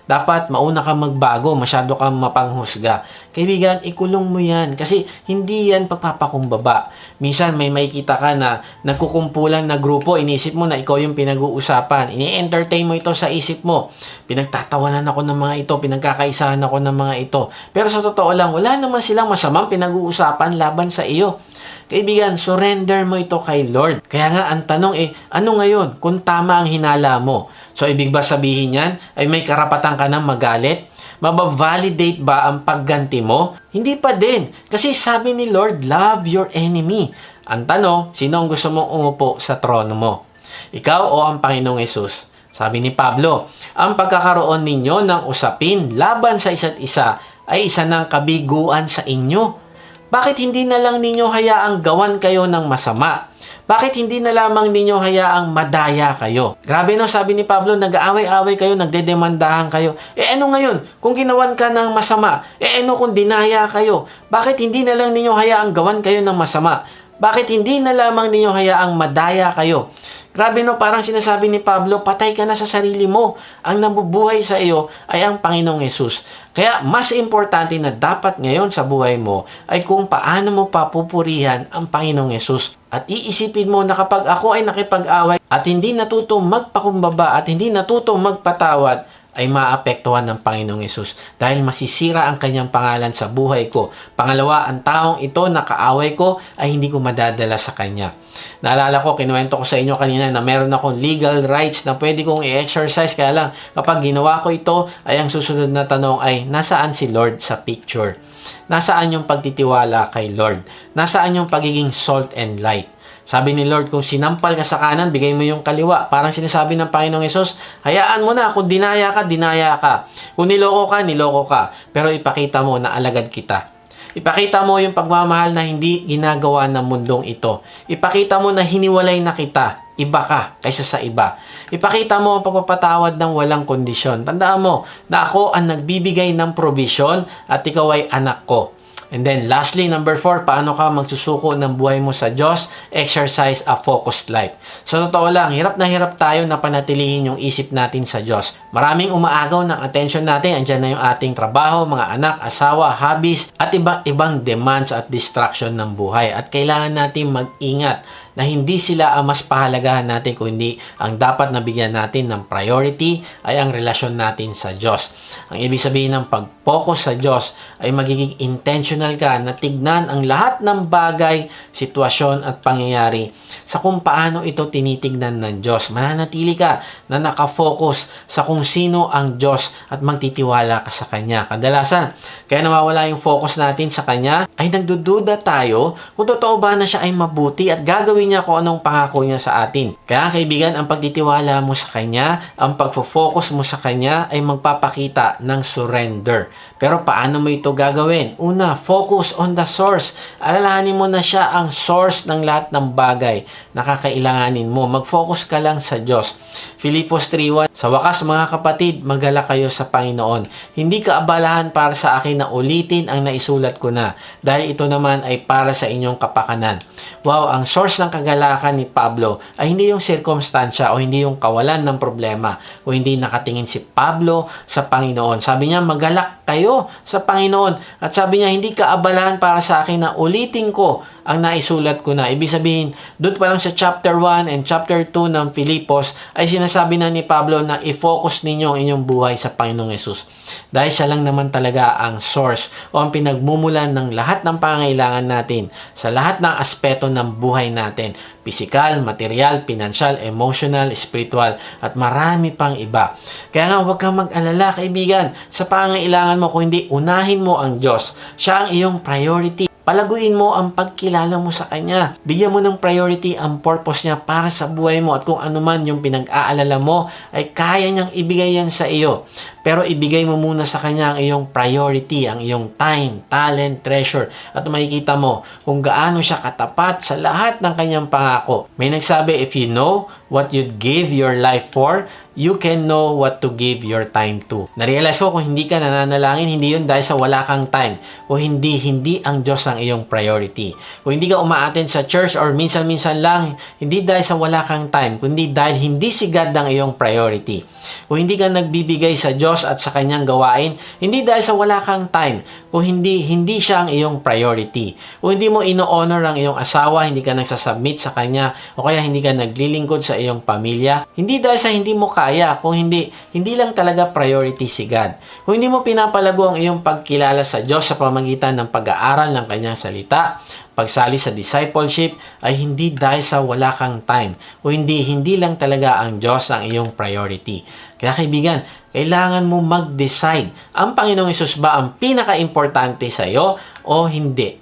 Dapat mauna ka magbago, masyado kang mapanghusga. Kaibigan, ikulong mo yan kasi hindi yan pagpapakumbaba. Minsan may makikita ka na nagkukumpulan na grupo, inisip mo na ikaw yung pinag-uusapan. Ini-entertain mo ito sa isip mo. Pinagtatawanan ako ng mga ito, pinagkakaisahan ako ng mga ito. Pero sa totoo lang, wala naman silang masamang pinag-uusapan laban sa iyo. Kaibigan, surrender mo ito kay Lord. Kaya nga, ang tanong ano ngayon kung tama ang hinala mo? So, ibig ba sabihin yan ay may karapatan ka ng magalit? Mabavalidate ba ang pagganti mo? Hindi pa din. Kasi sabi ni Lord, love your enemy. Ang tanong, sino ang gusto mong umupo sa trono mo? Ikaw o ang Panginoong Hesus? Sabi ni Pablo, ang pagkakaroon ninyo ng usapin laban sa isa't isa ay isa ng kabiguan sa inyo. Bakit hindi na lang ninyo hayaang gawan kayo ng masama? Bakit hindi na lamang ninyo hayaang madaya kayo? Grabe no, sabi ni Pablo, nag-aaway-away kayo, nagdedemandahan kayo. Ano ngayon? Kung ginawan ka ng masama, ano kung dinaya kayo? Bakit hindi na lang ninyo hayaang gawan kayo ng masama? Bakit hindi na lamang ninyo hayaang madaya kayo? Grabe no, parang sinasabi ni Pablo, patay ka na sa sarili mo. Ang nabubuhay sa iyo ay ang Panginoong Yesus. Kaya mas importante na dapat ngayon sa buhay mo ay kung paano mo papupurihan ang Panginoong Yesus. At iisipin mo na kapag ako ay nakipag-away at hindi natutong magpakumbaba at hindi natutong magpatawad, ay maapektuhan ng Panginoong Yesus dahil masisira ang kanyang pangalan sa buhay ko. Pangalawa, ang taong ito na kaaway ko ay hindi ko madadala sa kanya. Naalala ko, kinuwento ko sa inyo kanina na meron akong legal rights na pwede kong i-exercise, kaya lang kapag ginawa ko ito, ay ang susunod na tanong ay, nasaan si Lord sa picture? Nasaan yung pagtitiwala kay Lord? Nasaan yung pagiging salt and light? Sabi ni Lord, kung sinampal ka sa kanan, bigay mo yung kaliwa. Parang sinasabi ng Panginoong Yesus, hayaan mo na. Kung dinaya ka, dinaya ka. Kung niloko ka, niloko ka. Pero ipakita mo na alagad kita. Ipakita mo yung pagmamahal na hindi ginagawa ng mundong ito. Ipakita mo na hiniwalay na kita. Iba ka kaysa sa iba. Ipakita mo ang pagpapatawad ng walang kondisyon. Tandaan mo na ako ang nagbibigay ng provision at ikaw ay anak ko. And then lastly, number 4, paano ka magsusuko ng buhay mo sa Diyos? Exercise a focused life. So totoo lang, hirap na hirap tayo na panatilihin yung isip natin sa Diyos. Maraming umaagaw ng attention natin. Andyan na yung ating trabaho, mga anak, asawa, hobbies, at iba't ibang demands at distraction ng buhay. At kailangan natin mag-ingat na hindi sila ang mas pahalagahan natin, kundi ang dapat nabigyan natin ng priority ay ang relasyon natin sa Diyos. Ang ibig sabihin ng pag-focus sa Diyos ay magiging intentional ka na tignan ang lahat ng bagay, sitwasyon at pangyayari sa kung paano ito tinitignan ng Diyos. Mananatili ka na nakafocus sa kung sino ang Diyos at magtitiwala ka sa Kanya. Kadalasan, kaya nawawala yung focus natin sa Kanya ay nagdududa tayo kung totoo ba na siya ay mabuti at gagawin niya kung anong pangako niya sa atin. Kaya kaibigan, ang pagtitiwala mo sa Kanya, ang pagfo-focus mo sa Kanya ay magpapakita ng surrender. Pero paano mo ito gagawin? Una, focus on the source. Alalahanin mo na siya ang source ng lahat ng bagay na kakailanganin mo. Mag-focus ka lang sa Diyos. Filipos 3:1, sa wakas mga kapatid, magala kayo sa Panginoon. Hindi ka abalahan para sa akin na ulitin ang naisulat ko na, dahil ito naman ay para sa inyong kapakanan. Wow, ang source ng kagalakan ni Pablo ay hindi yung sirkumstansya o hindi yung kawalan ng problema o hindi nakatingin si Pablo sa Panginoon. Sabi niya, magalak kayo sa Panginoon. At sabi niya, hindi ka abalahan para sa akin na ulitin ko ang naisulat ko na. Ibig sabihin, doon pa lang sa chapter 1 and chapter 2 ng Filipos ay sinasabi na ni Pablo na i-focus ninyo ang inyong buhay sa Panginoong Yesus. Dahil siya lang naman talaga ang source o ang pinagmumulan ng lahat ng pangangailangan natin sa lahat ng aspeto ng buhay natin. Pisikal, material, pinansyal, emotional, spiritual, at marami pang iba. Kaya nga, huwag kang mag-alala, kaibigan, sa pangangailangan mo kung hindi unahin mo ang Diyos. Siya ang iyong priority. Palaguin mo ang pagkilala mo sa Kanya. Bigyan mo ng priority ang purpose niya para sa buhay mo, at kung ano man yung pinag-aalala mo ay kaya niyang ibigay yan sa iyo. Pero ibigay mo muna sa Kanya ang iyong priority, ang iyong time, talent, treasure, at makikita mo kung gaano siya katapat sa lahat ng Kanyang pangako. May nagsabi, if you know what you'd give your life for, you can know what to give your time to. Narealize ko, kung hindi ka nananalangin, hindi yun dahil sa wala kang time. Kung hindi ang Diyos ang iyong priority. Kung hindi ka umaattend sa church or minsan-minsan lang, hindi dahil sa wala kang time, kundi dahil hindi si God ang iyong priority. Kung hindi ka nagbibigay sa Diyos at sa Kanyang gawain, hindi dahil sa wala kang time, kung hindi siya ang iyong priority. Kung hindi mo ino-honor ang iyong asawa, hindi ka nagsasubmit sa Kanya, o kaya hindi ka naglilingkod sa iyong pamilya, hindi dahil sa hindi mo kaya, kung hindi lang talaga priority si God. Kung hindi mo pinapalago ang iyong pagkilala sa Diyos sa pamamagitan ng pag-aaral ng Kanyang salita, pagsali sa discipleship, ay hindi dahil sa wala kang time, o hindi lang talaga ang Diyos ang iyong priority. Kaya kaibigan, kailangan mo mag-decide, ang Panginoong Hesus ba ang pinaka-importante sa iyo o hindi?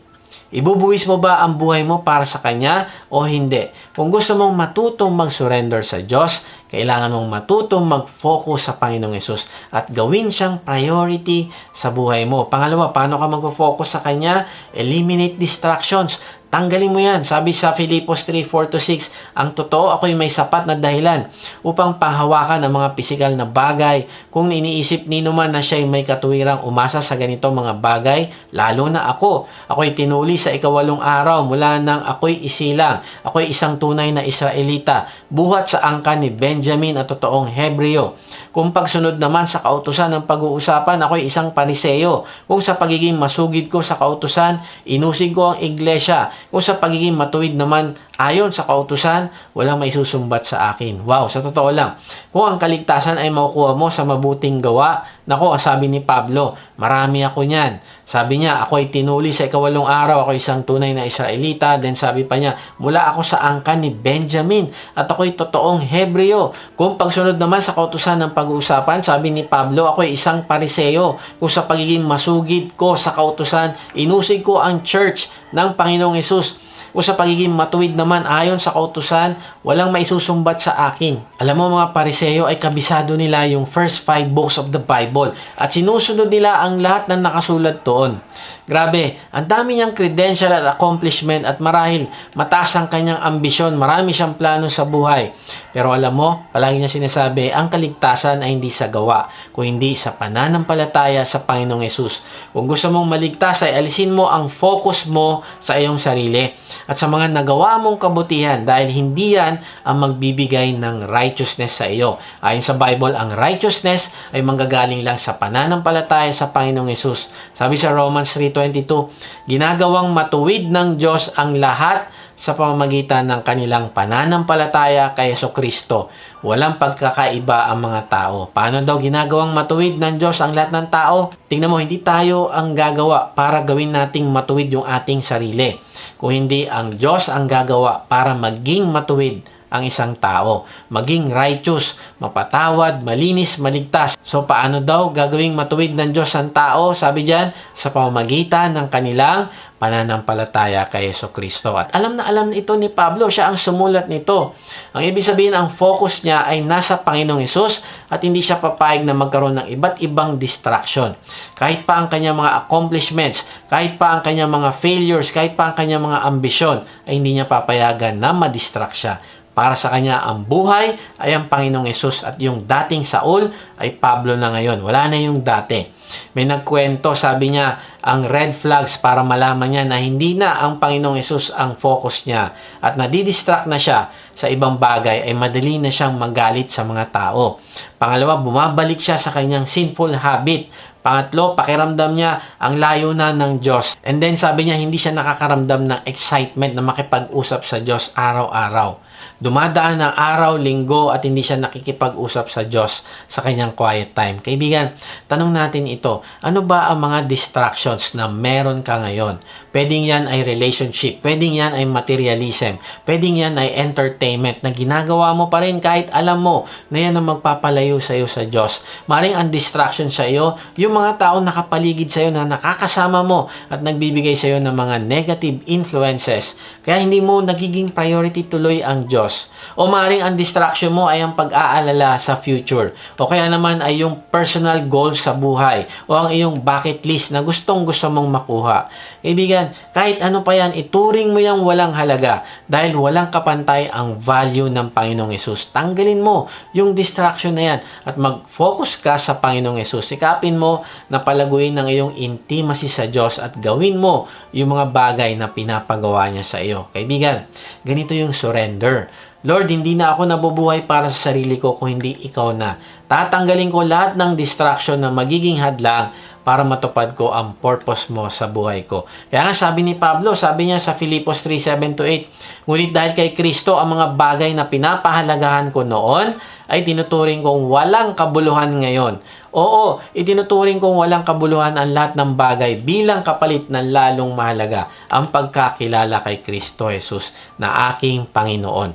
Ibubuwis mo ba ang buhay mo para sa Kanya o hindi? Kung gusto mong matutong mag-surrender sa Diyos, kailangan mong matutong mag-focus sa Panginoong Hesus at gawin siyang priority sa buhay mo. Pangalawa, paano ka mag-focus sa Kanya? Eliminate distractions. Tanggalin mo yan. Sabi sa Filipos 3:4-6, ang totoo, ako'y may sapat na dahilan upang panghawakan ang mga pisikal na bagay. Kung iniisip nino man na siya'y may katuwirang umasa sa ganito mga bagay, lalo na ako. Ako'y tinuli sa 8 araw mula nang ako'y isilang. Ako'y isang tunay na Israelita, buhat sa angkan ni Benjamin at totoong Hebreo. Kung pagsunod naman sa kautusan ng pag-uusapan, ako'y isang Pariseo. Kung sa pagiging masugid ko sa kautusan, inusig ko ang iglesia. Kung sa pagiging matuwid naman ayon sa kautusan, walang may susumbat sa akin. Wow, sa totoo lang. Kung ang kaligtasan ay makukuha mo sa mabuting gawa, nako, sabi ni Pablo, marami ako niyan. Sabi niya, ako'y tinuli sa 8 araw, ako isang tunay na Israelita. Then sabi pa niya, mula ako sa angkan ni Benjamin at ako'y totoong Hebreo. Kung pagsunod naman sa kautusan ng pag-uusapan, sabi ni Pablo, ako'y isang Pariseo. Kung sa pagiging masugid ko sa kautusan, inusig ko ang church ng Panginoong Hesus. O sa pagiging matuwid naman ayon sa kautusan, walang maisusumbat sa akin. Alam mo mga Pariseo ay kabisado nila yung first 5 books of the Bible at sinusunod nila ang lahat ng nakasulat doon. Grabe, ang dami niyang credential at accomplishment at marahil mataas ang kanyang ambisyon, marami siyang plano sa buhay. Pero alam mo, palagi niya sinasabi, ang kaligtasan ay hindi sa gawa, kung hindi sa pananampalataya sa Panginoong Hesus. Kung gusto mong maligtas ay alisin mo ang focus mo sa iyong sarili at sa mga nagawa mong kabutihan dahil hindi yan ang magbibigay ng righteousness sa iyo. Ayon sa Bible, ang righteousness ay manggagaling lang sa pananampalataya sa Panginoong Hesus. Sabi sa Romans 3:22, ginagawang matuwid ng Diyos ang lahat sa pamamagitan ng kanilang pananampalataya kay Jesucristo. Walang pagkakaiba ang mga tao. Paano daw ginagawang matuwid ng Diyos ang lahat ng tao? Tingnan mo, hindi tayo ang gagawa para gawin nating matuwid yung ating sarili. Kung hindi ang Diyos ang gagawa para maging matuwid ang isang tao, maging righteous, mapatawad, malinis, maligtas. So paano daw gagawing matuwid ng Diyos ang tao? Sabi diyan, sa pamamagitan ng kanilang pananampalataya kay Jesucristo. At alam na ito ni Pablo, siya ang sumulat nito. Ang ibig sabihin, ang focus niya ay nasa Panginoong Hesus at hindi siya papayag na magkaroon ng iba't ibang distraction. Kahit pa ang kanyang mga accomplishments, kahit pa ang kanyang mga failures, kahit pa ang kanyang mga ambisyon, ay hindi niya papayagan na madistract siya. Para sa kanya, ang buhay ay ang Panginoong Hesus at yung dating Saul ay Pablo na ngayon. Wala na yung dati. May nagkwento, sabi niya, ang red flags para malaman niya na hindi na ang Panginoong Hesus ang focus niya at nadidistract na siya sa ibang bagay ay madali na siyang magalit sa mga tao. Pangalawa, bumabalik siya sa kanyang sinful habit. Pangatlo, pakiramdam niya ang layo na ng Diyos. And then sabi niya, hindi siya nakakaramdam ng excitement na makipag-usap sa Diyos araw-araw. Dumadaan ng araw, linggo at hindi siya nakikipag-usap sa Diyos sa kanyang quiet time. Kaibigan, tanong natin ito, ano ba ang mga distractions na meron ka ngayon? Pwedeng yan ay relationship, pwedeng yan ay materialism, pwedeng yan ay entertainment na ginagawa mo pa rin kahit alam mo na yan ang magpapalayo sa iyo sa Diyos. Maring ang distraction sa iyo, yung mga tao nakapaligid sa iyo na nakakasama mo at nagbibigay sa iyo ng mga negative influences. Kaya hindi mo nagiging priority tuloy ang Diyos. O maring ang distraction mo ay ang pag-aalala sa future. O kaya naman ay yung personal goals sa buhay. O ang iyong bucket list na gusto mong makuha. Kaibigan, kahit ano pa yan, ituring mo yung walang halaga. Dahil walang kapantay ang value ng Panginoong Hesus. Tanggalin mo yung distraction na yan at mag-focus ka sa Panginoong Hesus. Sikapin mo na palaguin ng iyong intimacy sa Diyos at gawin mo yung mga bagay na pinapagawa niya sa iyo. Kaibigan, ganito yung surrender. Lord, hindi na ako nabubuhay para sa sarili ko kung hindi ikaw na. Tatanggalin ko lahat ng distraction na magiging hadlang para matupad ko ang purpose mo sa buhay ko. Kaya nga sabi ni Pablo, sabi niya sa Filipos 3:7-8, ngunit dahil kay Kristo ang mga bagay na pinapahalagahan ko noon ay tinuturing kong walang kabuluhan ngayon. Oo, itinuturing kong walang kabuluhan ang lahat ng bagay bilang kapalit ng lalong mahalaga ang pagkakilala kay Kristo Jesus na aking Panginoon.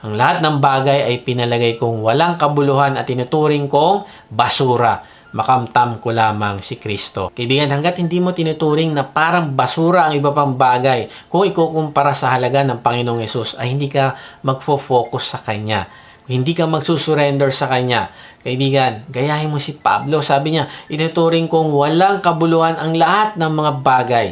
Ang lahat ng bagay ay pinalagay kong walang kabuluhan at tinuturing kong basura makamtam ko lamang si Kristo. Kaibigan, hanggat hindi mo tinuturing na parang basura ang iba pang bagay, kung ikukumpara sa halaga ng Panginoong Yesus, ay hindi ka magfo-focus sa Kanya. Hindi ka magsusurrender sa Kanya. Kaibigan, gayahin mo si Pablo. Sabi niya, ituturing kong walang kabuluhan ang lahat ng mga bagay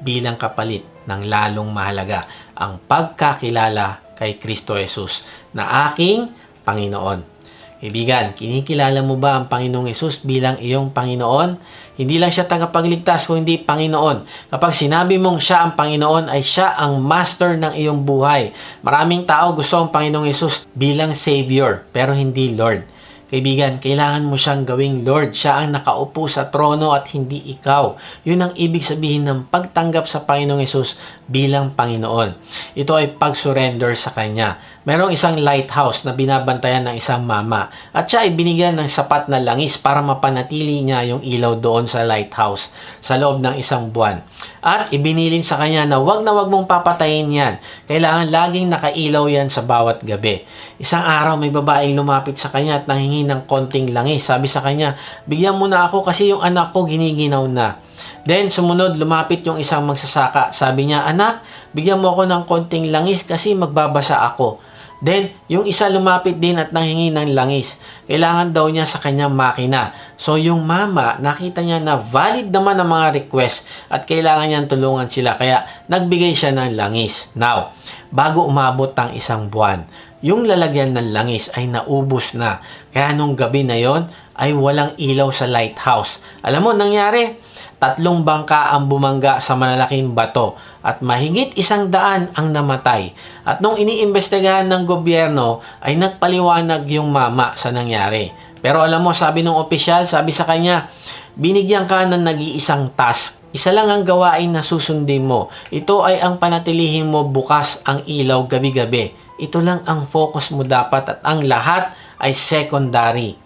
bilang kapalit ng lalong mahalaga ang pagkakilala kay Kristo Jesus na aking Panginoon. Kaibigan, kinikilala mo ba ang Panginoong Yesus bilang iyong Panginoon? Hindi lang siya tagapagligtas kung hindi Panginoon. Kapag sinabi mong siya ang Panginoon, ay siya ang master ng iyong buhay. Maraming tao gusto ang Panginoong Yesus bilang Savior, pero hindi Lord. Kaibigan, kailangan mo siyang gawing Lord. Siya ang nakaupo sa trono at hindi ikaw. Yun ang ibig sabihin ng pagtanggap sa Panginoong Yesus bilang Panginoon. Ito ay pag-surrender sa Kanya. Merong isang lighthouse na binabantayan ng isang mama at siya ay binigyan ng sapat na langis para mapanatili niya yung ilaw doon sa lighthouse sa loob ng isang buwan. At ibinilin sa kanya na wag mong papatayin yan. Kailangan laging nakailaw yan sa bawat gabi. Isang araw may babaeng lumapit sa kanya at nanghingi ng konting langis. Sabi sa kanya, bigyan mo na ako kasi yung anak ko giniginaw na. Then, sumunod, lumapit yung isang magsasaka. Sabi niya, anak, bigyan mo ako ng konting langis kasi magbabasa ako. Then, yung isa lumapit din at nanghingi ng langis. Kailangan daw niya sa kanyang makina. So, yung mama, nakita niya na valid naman ang mga request at kailangan niyang tulungan sila. Kaya, nagbigay siya ng langis. Now, bago umabot ang isang buwan, yung lalagyan ng langis ay naubos na. Kaya nung gabi na yon ay walang ilaw sa lighthouse. Alam mo, nangyari? 3 bangka ang bumangga sa malalaking bato at mahigit 100 ang namatay. At nung iniimbestigahan ng gobyerno ay nagpaliwanag yung mama sa nangyari. Pero alam mo, sabi ng opisyal, sabi sa kanya, binigyan ka ng nag-iisang task. Isa lang ang gawain na susundin mo. Ito ay ang panatilihin mo bukas ang ilaw gabi-gabi. Ito lang ang focus mo dapat at ang lahat ay secondary.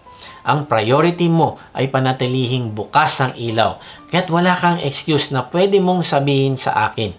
Ang priority mo ay panatilihing bukas ang ilaw. Kaya't wala kang excuse na pwede mong sabihin sa akin.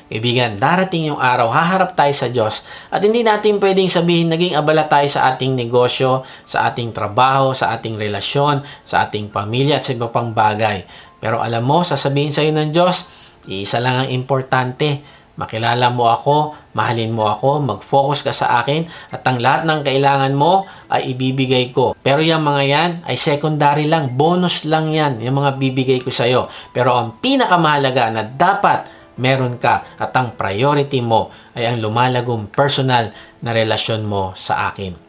Kaibigan, darating yung araw, haharap tayo sa Diyos at hindi natin pwedeng sabihin naging abala tayo sa ating negosyo, sa ating trabaho, sa ating relasyon, sa ating pamilya at sa iba pang bagay. Pero alam mo, sasabihin sa iyo ng Diyos, iisa lang ang importante. Makilala mo ako, mahalin mo ako, mag-focus ka sa akin at ang lahat ng kailangan mo ay ibibigay ko. Pero yung mga yan ay secondary lang, bonus lang yan, yung mga bibigay ko sa iyo. Pero ang pinakamahalaga na dapat meron ka at ang priority mo ay ang lumalagong personal na relasyon mo sa akin.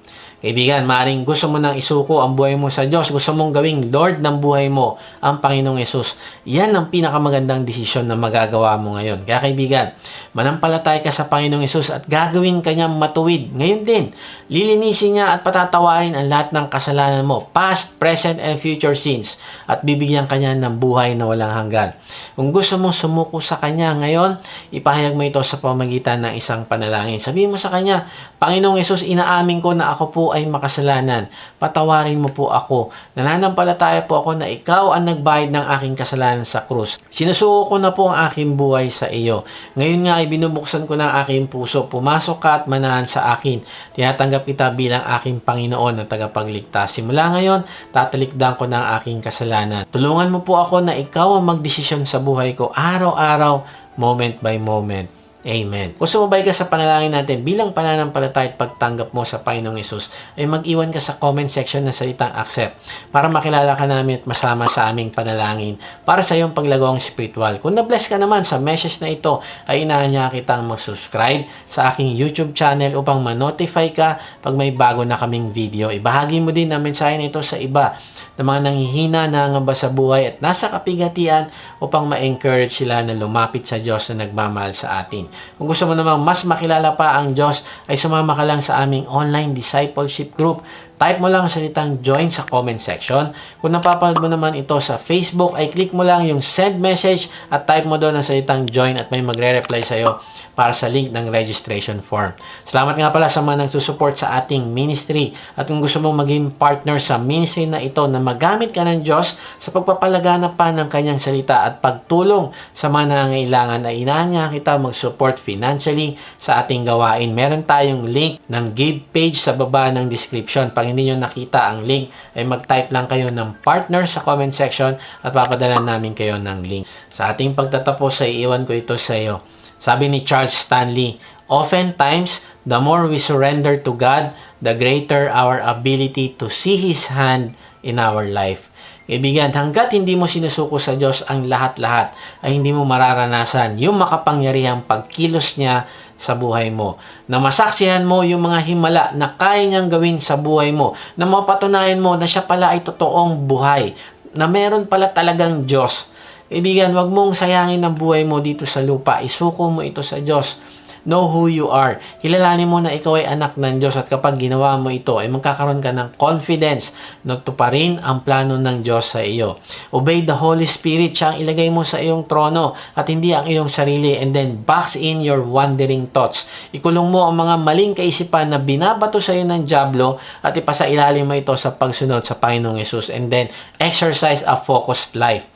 Kaibigan, maaaring gusto mo nang isuko ang buhay mo sa Diyos. Gusto mong gawing Lord ng buhay mo, ang Panginoong Yesus. Yan ang pinakamagandang desisyon na magagawa mo ngayon. Kaya kaibigan, manampalataya ka sa Panginoong Yesus at gagawin ka niyang matuwid. Ngayon din, lilinisin niya at patatawarin ang lahat ng kasalanan mo, past, present, and future sins. At bibigyan ka niya ng buhay na walang hanggan. Kung gusto mong sumuko sa Kanya ngayon, ipahayag mo ito sa pamamagitan ng isang panalangin. Sabihin mo sa Kanya, Panginoong Yesus, inaamin ko na ako po ay makasalanan. Patawarin mo po ako. Nananampalataya po ako na ikaw ang nagbayad ng aking kasalanan sa krus. Sinusuko ko na po ang aking buhay sa iyo. Ngayon nga ay binubuksan ko na ang aking puso. Pumasok ka at manahan sa akin. Tinatanggap kita bilang aking Panginoon na tagapagligtas. Simula ngayon, tatalikdan ko na ang aking kasalanan. Tulungan mo po ako na ikaw ang magdesisyon sa buhay ko araw-araw, moment by moment. Amen. Kung sumabay ka sa panalangin natin bilang pananampalataya at pagtanggap mo sa Panginoong Yesus, ay mag-iwan ka sa comment section ng salitang accept para makilala ka namin at masama sa aming panalangin para sa iyong paglagawang spiritual. Kung na-bless ka naman sa message na ito, ay inaanya kitang mag-subscribe sa aking YouTube channel upang ma-notify ka pag may bago na kaming video. Ibahagi mo din ang mensahe na ito sa iba na mga nanghihina na ngamba sa buhay at nasa kapigatian upang ma-encourage sila na lumapit sa Diyos na nagmamahal sa atin. Kung gusto mo namang mas makilala pa ang Diyos, ay sumama ka lang sa aming online discipleship group. Type mo lang ang salitang join sa comment section. Kung napapanood mo naman ito sa Facebook, ay click mo lang yung send message at type mo doon ang salitang join at may magre-reply sa iyo para sa link ng registration form. Salamat nga pala sa mga nagsusupport sa ating ministry. At kung gusto mong maging partner sa ministry na ito na magamit ka ng Diyos sa pagpapalaganap pa ng kanyang salita at pagtulong sa mga nangangailangan, ay inaanya kita mag-support financially sa ating gawain. Meron tayong link ng give page sa baba ng description. Pag hindi nyo nakita ang link, ay mag-type lang kayo ng partner sa comment section at papadala namin kayo ng link. Sa ating pagtatapos ay iwan ko ito sa iyo. Sabi ni Charles Stanley, oftentimes, the more we surrender to God, the greater our ability to see His hand in our life. Kaibigan, hanggat hindi mo sinusuko sa Diyos ang lahat-lahat, ay hindi mo mararanasan yung makapangyarihang pagkilos niya sa buhay mo. Na masaksihan mo yung mga himala na kaya niyang gawin sa buhay mo. Na mapatunayan mo na siya pala ay totoong buhay. Na meron pala talagang Diyos. Kaibigan, wag mong sayangin ang buhay mo dito sa lupa. Isuko mo ito sa Diyos. Know who you are. Kilalanin mo na ikaw ay anak ng Diyos at kapag ginawa mo ito, ay magkakaroon ka ng confidence na tuparin ang plano ng Diyos sa iyo. Obey the Holy Spirit. Siya ang ilagay mo sa iyong trono at hindi ang iyong sarili, and then box in your wandering thoughts. Ikulong mo ang mga maling kaisipan na binabato sa iyo ng dyablo at ipasailalim mo ito sa pagsunod sa Panginoong Yesus, and then exercise a focused life.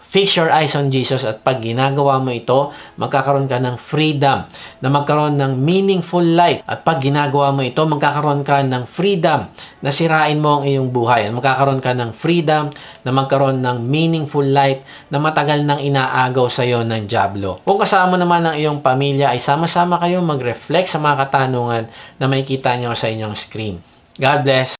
Fix your eyes on Jesus at pag ginagawa mo ito, magkakaroon ka ng freedom na magkaroon ng meaningful life. At pag ginagawa mo ito, magkakaroon ka ng freedom na sirain mo ang iyong buhay. At magkakaroon ka ng freedom na magkaroon ng meaningful life na matagal nang inaagaw sa iyo ng dyablo. Kung kasama naman ang iyong pamilya, ay sama-sama kayo mag-reflect sa mga katanungan na makikita nyo sa inyong screen. God bless!